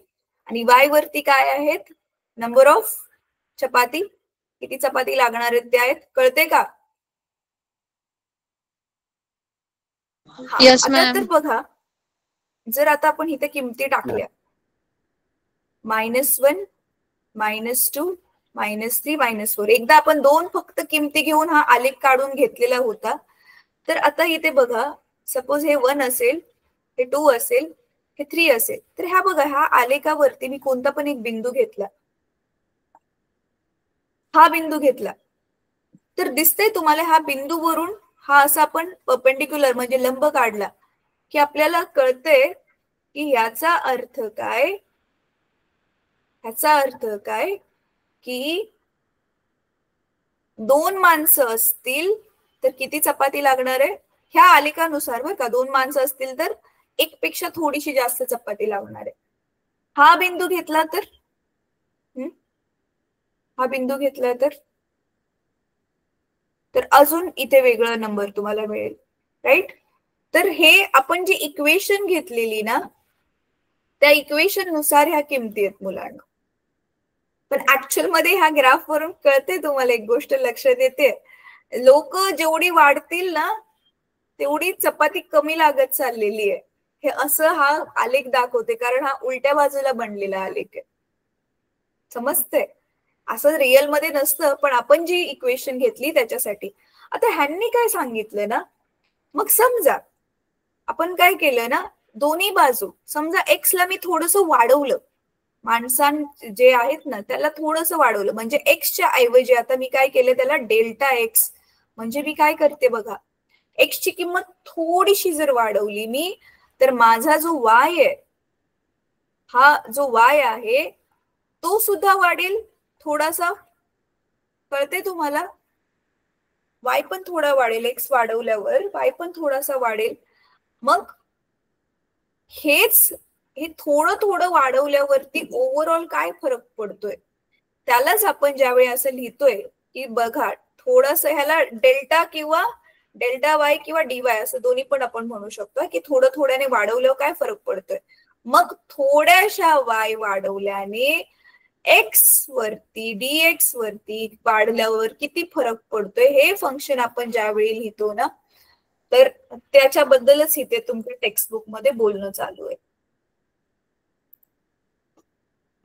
आणि वाय वरती काय आहेत नंबर ऑफ चपाती, किती चपाती लागणार आहेत ते आहेत, कळते का. यस आता मॅम. तर बघा जर आता आपण इथे किमती टाकल्या -1 -2 -3 -4, एकदा आपण 2 फक्त किमती घेऊन हा आलेख काढून घेतलेला होता. तर आता इथे बघा सपोज हे 1 असेल, हे 2 असेल, हे 3 असेल, तर ह्या बघा ह्या आलेखावरती मी कोणता पण एक बिंदू घेतला, हा बिंदू घेतला तर दिसतंय तुम्हाला ह्या बिंदूवरून हा असा आपण परपेंडिक्युलर म्हणजे लंब काढला की आपल्याला कळतंय की याचा अर्थ काय, ह्याचा अर्थ काय की 2 माणसं असतील तर किती चपाती लागणार आहे, ह्या आलेखानुसार बरं का, 2 माणसं असतील तर एक पेक्षा थोडीशी जास्त चपाती लागणार आहे. हा बिंदू घेतला तर हा बिंदू घेतला तर अजून इथे वेगळं नंबर तुम्हाला मिळेल, राईट. तर हे आपण जी इक्वेशन घेतलेली ना त्या इक्वेशन नुसार ह्या किमती आहेत मुलांना. पण ऍक्च्युअल मध्ये ह्या ग्राफ वरून कळते तुम्हाला एक गोष्ट लक्षात येते, लोक जेवढी वाढतील ना तेवढी चपाती कमी लागत चाललेली आहे. हे असं हा आलेख दाखवते, कारण हा उलट्या बाजूला बनलेला आलेख आहे. समजते? असं रिअल मध्ये नसतं, पण आपण जी इक्वेशन घेतली त्याच्यासाठी. आता ह्यांनी काय सांगितलं ना, मग समजा आपण काय केलं ना, दोन्ही बाजू समजा एक्स ला मी थोडस वाढवलं, माणसां जे आहेत ना त्याला थोडस वाढवलं, म्हणजे एक्सच्या ऐवजी आता मी काय केलं त्याला डेल्टा एक्स, म्हणजे मी काय करते बघा, एक्स ची किंमत थोडीशी जर वाढवली मी, तर माझा जो वाय आहे, हा जो वाय आहे तो सुद्धा वाढेल थोडासा. कळते तुम्हाला? वाय पण थोडा वाढेल, एक्स वाढवल्यावर वाय पण थोडासा वाढेल. मग हे थोडं थोडं वाढवल्यावरती ओव्हरऑल काय फरक पडतोय, त्यालाच आपण ज्यावेळी असं लिहितोय की बघा थोडस, ह्याला डेल्टा किंवा डेल्टा वाय किंवा डीवाय असं दोन्ही पण आपण म्हणू शकतो, की थोडं थोड्याने वाढवल्यावर काय फरक पडतोय. मग थोड्याशा वाय वाढवल्याने एक्स वरती डीएक्स वरती वाढल्यावर किती फरक पडतोय, हे फंक्शन आपण ज्यावेळी लिहितो ना, तर त्याच्याबद्दलच इथे तुमच्या टेक्स्टबुक मध्ये बोलणं चालू आहे.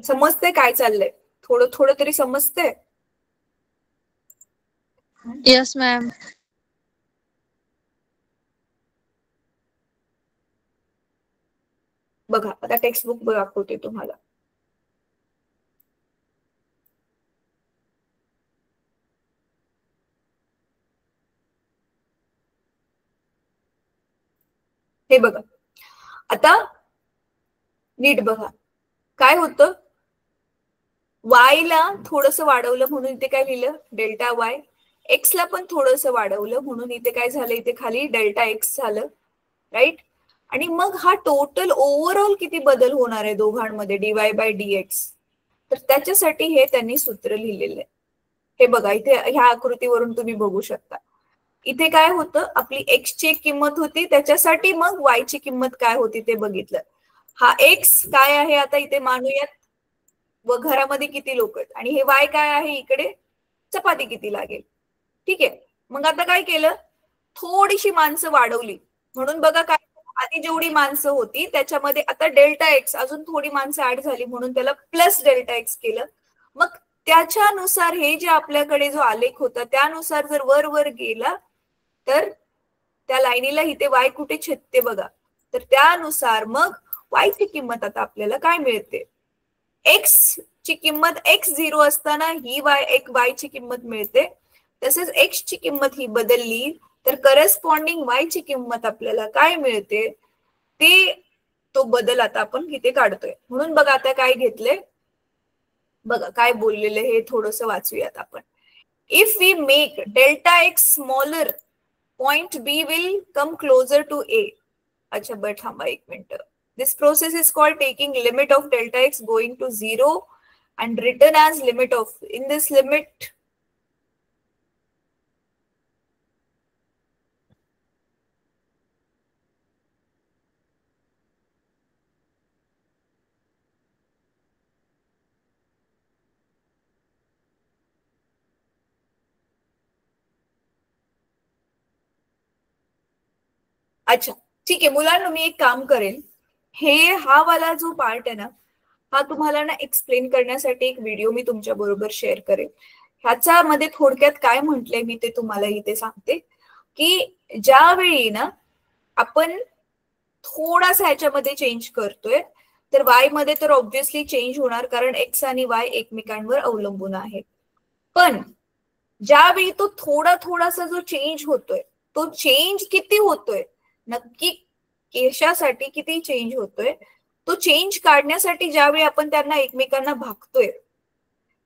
समजते काय चाललंय? थोडं थोडं तरी समजते? Yes ma'am. बघा आता टेक्स्टबुक दाखवते तुम्हाला. हे बघा आता नीट बघा काय होतं, वाय ला थोडस वाढवलं म्हणून इथे काय लिहिलं डेल्टा वाय, एक्स ला पण थोडस वाढवलं म्हणून इथे काय झालं, इथे खाली डेल्टा एक्स झालं, राईट. आणि मग हा टोटल ओव्हरऑल किती बदल होणार आहे दोघांमध्ये, डीवाय बाय डीएक्स, तर त्याच्यासाठी हे त्यांनी सूत्र लिहिलेलं आहे. हे बघा इथे ह्या आकृतीवरून तुम्ही बघू शकता, इथे काय होतं, आपली एक्स ची एक किंमत होती, त्याच्यासाठी मग वाय ची किंमत काय होती ते बघितलं. हा एक्स काय आहे आता इथे मानूयात, व घरामध्ये किती लोक आहेत, आणि हे वाय काय आहे इकडे, चपाती किती लागेल. ठीक आहे. मग आता काय केलं, थोडीशी माणसं वाढवली, म्हणून बघा काय, आधी जेवढी माणसं होती त्याच्यामध्ये आता डेल्टा एक्स अजून थोडी माणसं ऍड झाली म्हणून त्याला प्लस डेल्टा एक्स केलं. मग त्याच्यानुसार हे जे आपल्याकडे जो आलेख होता त्यानुसार जर वर वर गेला तर त्या लाईनीला इथे वाय कुठे छेदते बघा, तर त्यानुसार मग वाय ची किंमत आता आपल्याला काय मिळते, एक्स ची किंमत एक्स 0 असताना ही वाय ची किंमत मिळते. तसेच एक्स ची किंमत ही बदलली तर करस्पॉन्डिंग वाय ची किंमत आपल्याला काय मिळते, ते तो बदल आता आपण इथे काढतोय. म्हणून बघा आता काय घेतलंय बघा, काय बोललेलं हे थोडस वाचूयात आपण. If we make delta x smaller, point B will come closer to A. अच्छा बट थांबा एक minute. This process is called taking limit of delta x going to 0 and written as limit of, in this limit अच्छा ठीक आहे मुलांना, मी एक काम करेन, हे हा वाला जो पार्ट आहे ना, हा तुम्हाला ना एक्सप्लेन करण्यासाठी एक व्हिडिओ मी तुमच्या बरोबर शेअर करेन. ह्याच्यामध्ये थोडक्यात काय म्हटलंय मी ते तुम्हाला इथे सांगते, की ज्यावेळी ना आपण थोडासा ह्याच्यामध्ये चेंज करतोय, तर वाय मध्ये तर ऑब्व्हियसली चेंज होणार, कारण एक्स आणि वाय एकमेकांवर अवलंबून आहेत. पण ज्यावेळी तो थोडासा जो चेंज होतोय, तो चेंज किती होतोय नक्की, कशासाठी किती चेंज होतोय, तो चेंज काढण्यासाठी ज्यावेळी आपण त्यांना एकमेकांना भागतोय,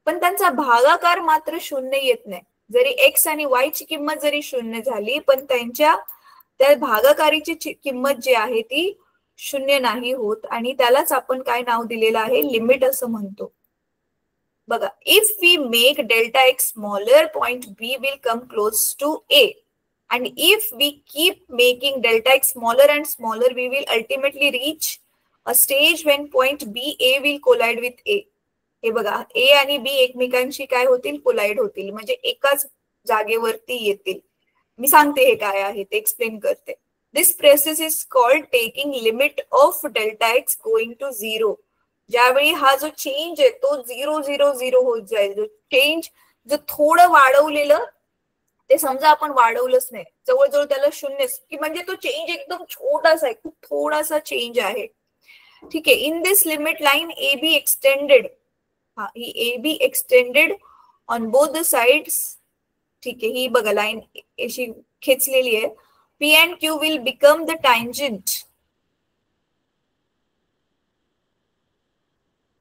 पण त्यांचा भागाकार मात्र 0 येत नाही. जरी एक्स आणि वाय ची किंमत जरी 0 झाली, पण त्यांच्या त्या भागाकारीची किंमत जी आहे ती 0 नाही होत, आणि त्यालाच आपण काय नाव दिलेलं आहे, लिमिट असं म्हणतो. बघा, if we make delta x smaller, point B will come close to A. And if we keep making delta x smaller and smaller, we will ultimately reach a stage when point B, A will collide with A. हे बघा ए आणि बी एकमेकांशी काय होतील, कोलाइड होतील, म्हणजे एकाच जागेवरती येतील. मी सांगते हे काय आहे ते, एक्सप्लेन करते. This process is called taking limit of delta x going to 0. ज्यावेळी हा जो चेंज आहे तो 0 होत जाईल, जो चेंज जो थोडं वाढवलेलं ते समजा आपण वाढवलंच नाही, जवळजवळ त्याला 0 की म्हणजे तो चेंज एकदम छोटासा आहे, खूप थोडासा चेंज आहे. ठीक आहे. In this limit line A B extended, हा ही A B extended on both the sides. ठीक आहे, ही बघा लाईन अशी खेचलेली आहे. P and Q will become the tangent.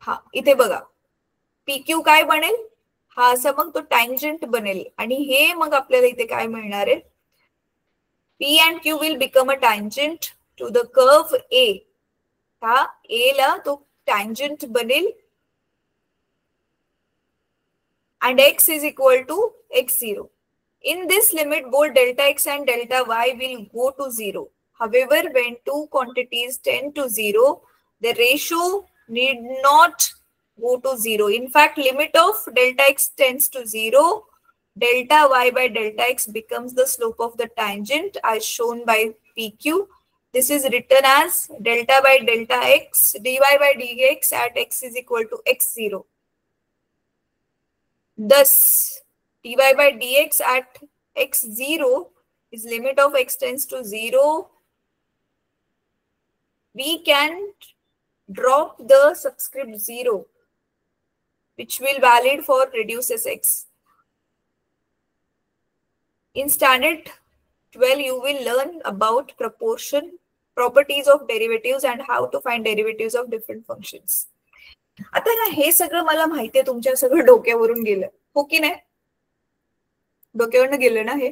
हा इथे बघा पी क्यू काय बनेल, हा असा मग तो टँजंट बनेल. आणि हे मग आपल्याला इथे काय मिळणार आहे, P and Q will become a tangent to the curve A. हा ए ला तो टँजंट बनेल and x is equal to x0. In this limit, both delta x and delta y will go to 0. However, when two quantities tend to 0, the ratio need not go to 0. In fact, limit of delta x tends to 0, delta y by delta x becomes the slope of the tangent as shown by PQ. This is written as delta by delta x dy by dx at x is equal to x0. Thus, dy by dx at x0 is limit of x tends to 0. We can drop the subscript 0, which will valid for reduces x. In standard 12, you will learn about proportion, properties of derivatives and how to find derivatives of different functions. आता ना हे सगळं मला माहितीये तुमच्या सगळं डोक्यावरून गेलं, हो की नाही? डोक्यावरून गेलं ना हे?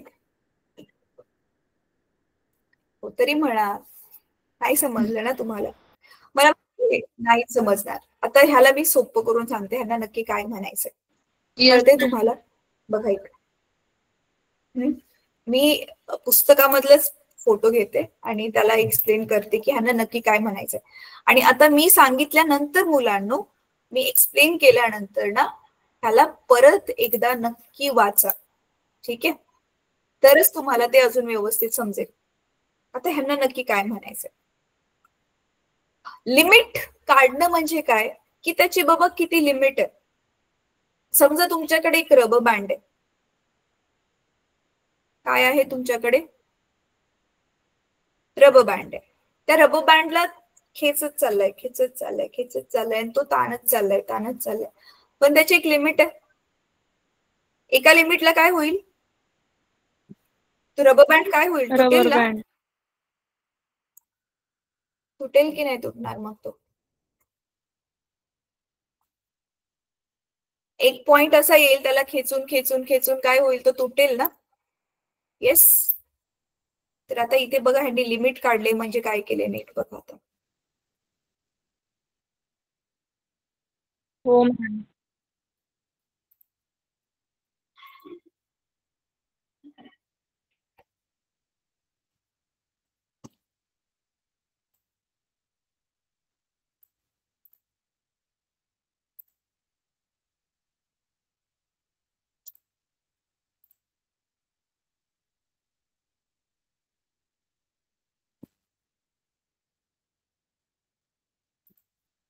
हो तरी म्हणा, नाही समजलं ना तुम्हाला? मला नाही समजणार. आता ह्याला मी सोपं करून सांगते, ह्यांना नक्की काय म्हणायचंय कळते तुम्हाला? बघा इकडे मी पुस्तकामधलेच फोटो घेते आणि त्याला एक्सप्लेन करते की ह्यांना नक्की काय म्हणायचंय. आणि आता मी सांगितल्यानंतर मुलांनो, मी एक्सप्लेन केल्यानंतर ना ह्याला परत एकदा नक्की वाचा, ठीक आहे? तरच तुम्हाला ते अजून व्यवस्थित समजेल. आता ह्यांना नक्की काय म्हणायचंय. लिमिट काढणं म्हणजे काय की त्याची बाबा किती लिमिट आहे. समजा तुमच्याकडे एक रबर बँड आहे. काय आहे तुमच्याकडे? रबर बँड आहे. त्या रबर बँडला खेचत चाललाय आणि तो ताणत चाललाय. पण त्याची एक लिमिट आहे. एका लिमिटला काय होईल, तो रबर बँड काय होईल, तुटेल ना? तुटेल की नाही तुटणार मग तो? एक पॉइंट असा येईल त्याला खेचून काय होईल, तो तुटेल ना? येस. तर आता इथे बघा ह्यांनी लिमिट काढले म्हणजे काय केले नीट बघा आता. हो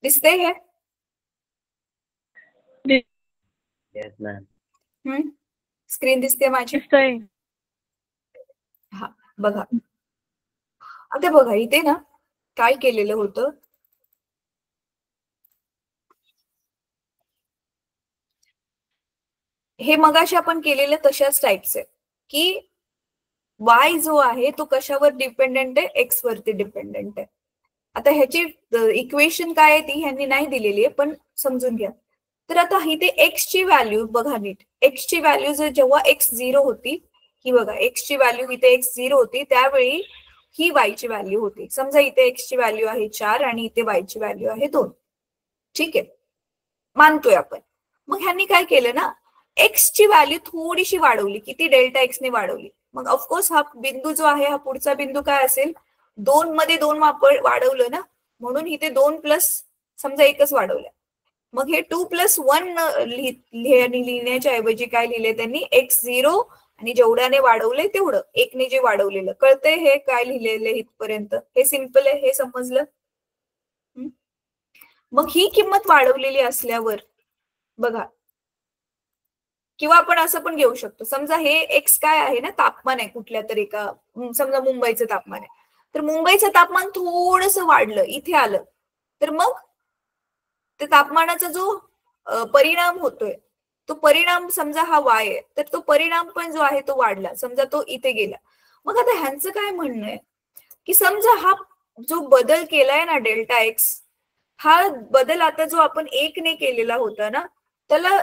दिसते हे? Yes, ma'am. स्क्रीन दिसते माझी? हा बघा. आता बघा इथे ना काय केलेलं होतं, हे मगाशी आपण केलेलं तशाच टाईपचे की वाय जो आहे तो कशावर डिपेंडेंट आहे, एक्स वरती डिपेंडेंट आहे. आता ह्याची इक्वेशन काय आहे ती ह्यांनी नाही दिलेली आहे, पण समजून घ्या. तर आता इथे एक्स ची व्हॅल्यू बघा नीट. एक्स ची व्हॅल्यू जर जेव्हा एक्स 0 होती, ही बघा एक्स ची व्हॅल्यू इथे एक्स 0 होती, त्यावेळी ही वाय ची व्हॅल्यू होती. समजा इथे एक्स ची व्हॅल्यू आहे 4 आणि इथे वाय ची व्हॅल्यू आहे 2. ठीक आहे, मानतोय आपण. मग ह्यांनी काय केलं ना, एक्स ची व्हॅल्यू थोडीशी वाढवली. किती? डेल्टा एक्स ने वाढवली. मग ऑफकोर्स हा बिंदू जो आहे, हा पुढचा बिंदू काय असेल, 2 मध्ये 2 वाढवलं ना, म्हणून इथे 2 प्लस समजा 1च वाढवलं. मग हे 2+1 लिहिण्याच्या ऐवजी काय लिहिले त्यांनी, x0 आणि जेवढ्याने वाढवले तेवढं, एकने जे वाढवलेलं. कळतंय हे काय लिहिलेलं इथपर्यंत? हे सिंपल आहे, हे समजलं. मग ही किंमत वाढवलेली असल्यावर बघा, किंवा आपण असं पण घेऊ शकतो, समजा हे एक्स काय आहे ना, तापमान आहे कुठल्या तरी का, समजा मुंबईचं तापमान आहे, तर मुंबईचं तापमान थोडस वाढलं, इथे आलं, तर मग ते तापमानाचा जो परिणाम होतोय, तो परिणाम समजा हा वाय आहे, तर तो परिणाम पण जो आहे तो वाढला, समजा तो इथे गेला. मग आता ह्यांचं काय म्हणणं आहे की समजा हा जो बदल केलाय ना डेल्टा एक्स, हा बदल आता जो आपण 1 ने केलेला होता ना, त्याला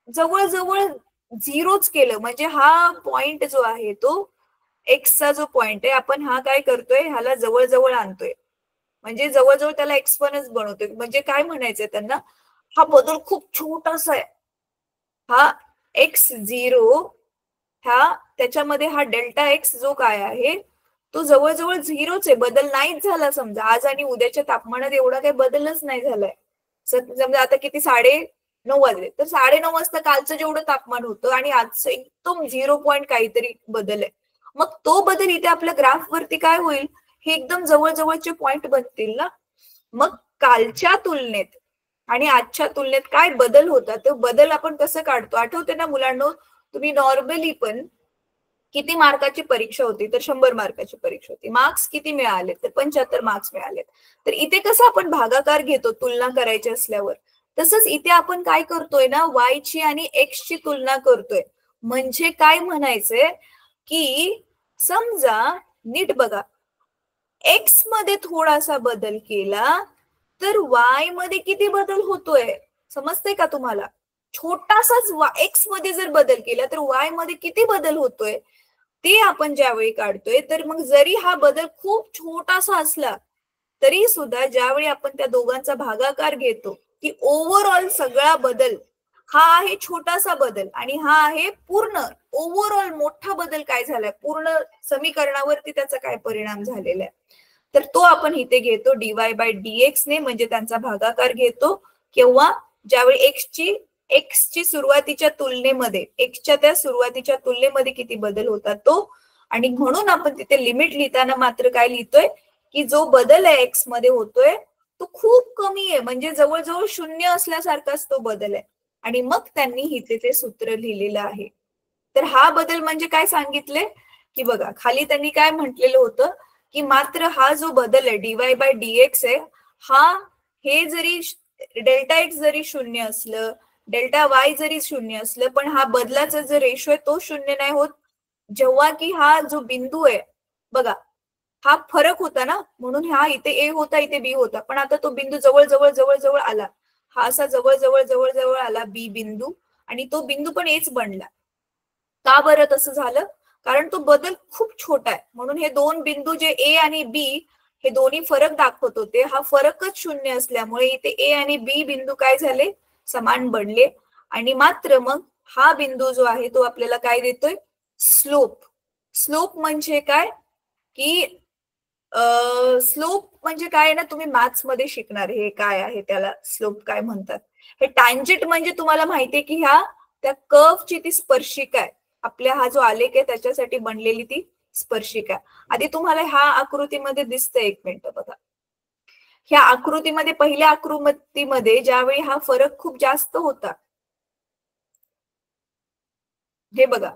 जवळजवळ 0च केलं, म्हणजे हा पॉइंट जो आहे तो एक्सचा जो पॉइंट आहे, आपण हा काय करतोय, ह्याला जवळजवळ आणतोय, म्हणजे जवळजवळ त्याला x1च बनवतोय. म्हणजे काय म्हणायचंय त्यांना, हा बदल खूप छोटासा आहे, हा x0 ह्या त्याच्यामध्ये हा डेल्टा एक्स जो काय आहे तो जवळजवळ 0च आहे, बदल नाहीच झाला. समजा आज आणि उद्याच्या तापमानात एवढा काही बदलच नाही झालाय. समजा आता किती 9:30 वाजले, तर 9:30 वाजता कालचं जेवढं तापमान होतं आणि आजचं एकदम 0 पॉइंट काहीतरी बदल आहे. मग तो बदल इथे आपल्या ग्राफ वरती काय होईल, हे एकदम जवळजवळचे पॉइंट बनतील ना. मग कालच्या तुलनेत आणि आजच्या तुलनेत काय बदल होता, तो बदल आपण कसं काढतो आठवते ना मुलांनो, तुम्ही नॉर्मली पण किती मार्काची परीक्षा होती, तर 100 मार्काची परीक्षा होती, मार्क्स किती मिळाले, तर 75 मार्क्स मिळाले. तर इथे कसं आपण भागाकार घेतो तुलना करायची असल्यावर, तसंच इथे आपण काय करतोय ना, वाय ची आणि एक्स ची तुलना करतोय. म्हणजे काय म्हणायचंय की समजा नीट बघा, एक्स मध्ये थोडासा बदल केला तर वाय मध्ये किती बदल होतोय, समजतंय का तुम्हाला? छोटासाच एक्स मध्ये जर बदल केला तर वाय मध्ये किती बदल होतोय ते आपण ज्यावेळी काढतोय. तर मग जरी हा बदल खूप छोटासा असला तरी सुद्धा ज्यावेळी आपण त्या दोघांचा भागाकार घेतो की ओव्हरऑल सगळा बदल हा आहे छोटासा बदल आणि हा आहे पूर्ण ओव्हरऑल मोठा बदल काय झालाय, पूर्ण समीकरणावरती त्याचा काय परिणाम झालेला आहे, तर तो आपण इथे घेतो dy/dx ने, म्हणजे त्यांचा भागाकार घेतो. किंवा ज्यावेळी एक्सची सुरुवातीच्या तुलनेमध्ये, एक्सच्या त्या सुरुवातीच्या तुलनेमध्ये किती बदल होता तो, आणि म्हणून आपण तिथे लिमिट लिहिताना मात्र काय लिहितोय की जो बदल आहे एक्स मध्ये होतोय तो खूप कमी आहे, म्हणजे जवळजवळ 0 असल्यासारखाच तो बदल आहे. आणि मग त्यांनी इथे ते सूत्र लिहिलेलं आहे. तर हा बदल म्हणजे काय सांगितले की बघा, खाली त्यांनी काय म्हटलेलं होतं की मात्र हा जो बदल आहे dy/dx आहे, हा हे जरी डेल्टा एक्स जरी 0 असलं, डेल्टा वाय जरी 0 असलं, पण हा बदलाचा जो रेशो आहे तो 0 नाही होत, जेव्हा की हा जो बिंदू आहे बघा, हा फरक होता ना, म्हणून हा इथे ए होता, इथे बी होता, पण आता तो बिंदू जवळ जवळ जवळ जवळ आला, हा असा जवळ जवळ जवळ जवळ आला बी बिंदू, आणि तो बिंदू पण एच बनला. का बरं तसं झालं, कारण तो बदल खूप छोटा आहे, म्हणून हे दोन बिंदू जे ए आणि बी हे दोन्ही फरक दाखवत होते, हा फरकच 0 असल्यामुळे इथे ए आणि बी बिंदू काय झाले, समान बनले. आणि मात्र मग हा बिंदू जो आहे तो आपल्याला काय देतोय, स्लोप. स्लोप म्हणजे काय की स्लोप म्हणजे काय ना, तुम्ही मॅथ्स मध्ये शिकणार हे काय आहे, त्याला स्लोप काय म्हणतात. हे टँजेंट म्हणजे तुम्हाला माहितीये की ह्या त्या कर्वची ती स्पर्शिका आहे, आपल्या हा जो आलेख आहे त्याच्यासाठी बनलेली ती स्पर्शिका. आधी तुम्हाला ह्या आकृतीमध्ये दिसतंय, एक मिनिट बघा, ह्या आकृतीमध्ये पहिल्या आकृतीमध्ये ज्यावेळी हा फरक खूप जास्त होता, हे बघा,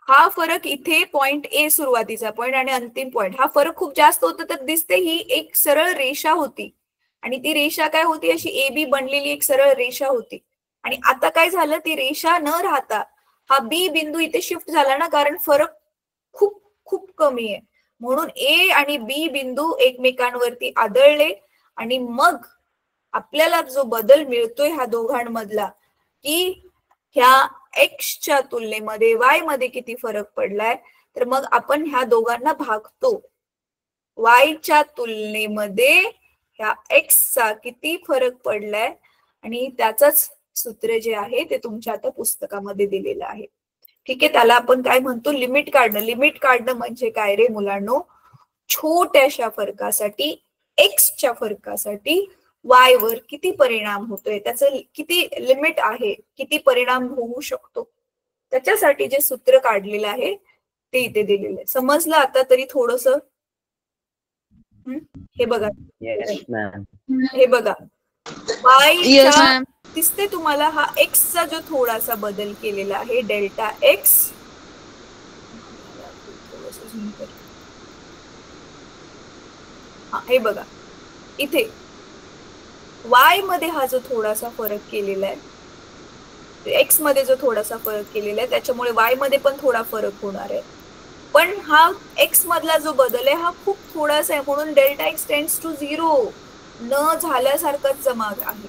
हा फरक इथे पॉइंट ए सुरुवातीचा पॉइंट आणि अंतिम पॉइंट, हा फरक खूप जास्त होता, तर दिसते ही एक सरळ रेषा होती, आणि ती रेषा काय होती, अशी ए बी बनलेली एक सरळ रेषा होती. आणि आता काय झालं, ती रेषा न राहता हा बी बिंदू इथे शिफ्ट झाला ना, कारण फरक खूप खूप कमी आहे, म्हणून ए आणि बी बिंदू एकमेकांवरती आदळले, आणि मग आपल्याला जो बदल मिळतोय ह्या दोघांमधला की ह्या एक्सच्या तुलनेमध्ये वाय मध्ये किती फरक पडलाय, तर मग आपण ह्या दोघांना भागतो, वायच्या तुलनेमध्ये ह्या एक्सचा किती फरक पडलाय, आणि त्याचंच सूत्र जे आहे ते तुमच्या आता पुस्तकामध्ये दिलेलं आहे. ठीक आहे, त्याला आपण काय म्हणतो, लिमिट काढणं. लिमिट काढणं म्हणजे काय रे मुलांनो, छोट्याशा फरकासाठी, एक्सच्या फरकासाठी वाय वर किती परिणाम होतोय, त्याचं किती लिमिट आहे, किती परिणाम होऊ शकतो, त्याच्यासाठी जे सूत्र काढलेलं आहे ते इथे दिलेलं आहे. समजलं आता तरी थोडस? हे बघा, Yes, ma'am. हे बघा, Yes, वायच्या ma'am. दिसते तुम्हाला हा एक्सचा जो थोडासा बदल केलेला आहे, डेल्टा एक्स. हे बघा इथे वाय मध्ये हा जो थोडासा फरक केलेला आहे, एक्स मध्ये जो थोडासा फरक केलेला आहे, त्याच्यामुळे वाय मध्ये पण थोडा फरक होणार आहे. पण हा एक्स मधला जो बदल आहे हा खूप थोडासा आहे, म्हणून डेल्टा एक्स टेंड्स टू 0, न झाल्यासारखाच जमा आहे.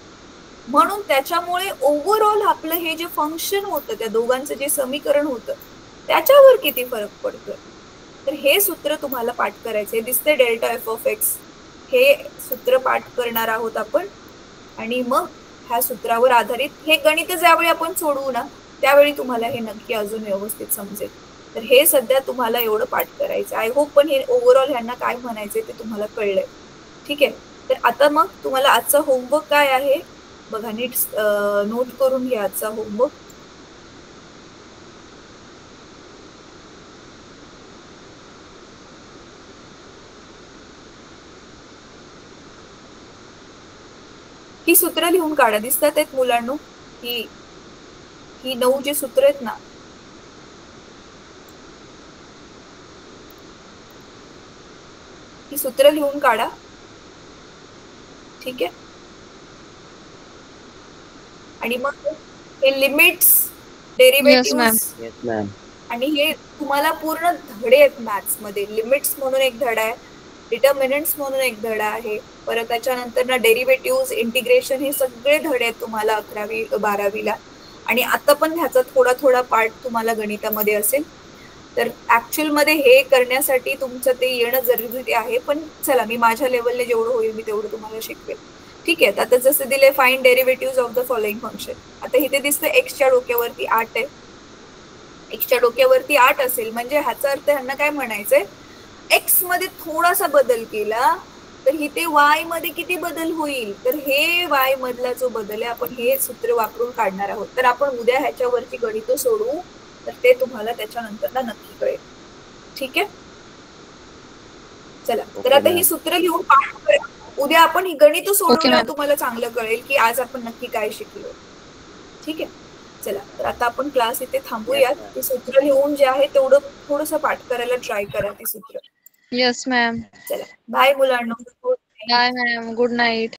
म्हणून त्याच्यामुळे ओव्हरऑल आपलं हे जे फंक्शन होतं, त्या दोघांचं जे समीकरण होतं, त्याच्यावर किती फरक पडतोय. तर हे सूत्र तुम्हाला पाठ करायचंय. दिसते डेल्टा एफ ऑफ एक्स, हे सूत्र पाठ करणार आहोत आपण. आणि मग ह्या सूत्रावर आधारित हे गणित ज्यावेळी आपण सोडवू ना, त्यावेळी तुम्हाला हे नक्की अजून व्यवस्थित समजेल. तर हे सध्या तुम्हाला एवढं पाठ करायचं. आय होप पण हे ओव्हरऑल ह्यांना काय म्हणायचंय ते तुम्हाला कळलंय. ठीक आहे, तर आता मग तुम्हाला आजचा होमवर्क काय आहे बघा, नीट नोट करून घ्या आजचा होमवर्क. ही सूत्र लिहून काढा. दिसतात आहेत मुलांनो ही 9 जी सूत्र आहेत ना, ही सूत्र लिहून काढा. ठीक आहे, आणि मग हे लिमिट्स, डेरिव्हेटिव्ह, Yes, ma'am. आणि हे तुम्हाला पूर्ण धडे आहेत मॅथ्स मध्ये. लिमिट्स म्हणून एक धडा आहे, डिटर्मिनंट्स म्हणून एक धडा आहे, परत त्याच्यानंतर ना डेरिव्हेटिव्ह, इंटिग्रेशन, हे सगळे धडे आहेत तुम्हाला 11वी 12वीला. आणि आता पण ह्याचा थोडा थोडा पार्ट तुम्हाला गणितामध्ये असेल. तर ऍक्च्युअल मध्ये हे करण्यासाठी तुमचं ते येणं जरुरी आहे. पण चला, मी माझ्या लेवलने जेवढं होईल मी तेवढं तुम्हाला शिकवेल. ठीक आहे, आता जसं दिले find derivative of the following function. आता इथे दिसतं एक्सच्या डोक्यावरती 8 आहे. एक्सच्या डोक्यावरती 8 असेल म्हणजे ह्याचा अर्थ ह्यांना काय म्हणायचंय, एक्स मध्ये थोडासा बदल केला तर इथे वाय मध्ये किती बदल होईल. तर हे वाय मधला जो बदल आहे आपण हे सूत्र वापरून काढणार आहोत. तर आपण उद्या ह्याच्यावरती गणित सोडवू, तर ते तुम्हाला त्याच्यानंतर नक्की कळेल. ठीक आहे, चला. तर आता ही सूत्र घेऊन पाठ करा. उद्या आपण ही गणित सोडवल्यावर तुम्हाला चांगलं कळेल की आज आपण नक्की काय शिकलो. ठीक आहे, चला. तर आता आपण क्लास इथे थांबूयात. ते सूत्र लिहून जे आहे तेवढं थोडंसं पाठ करायला ट्राय करा ती सूत्र. Yes ma'am. चला, बाय मुलांनो. Bye ma'am, good night.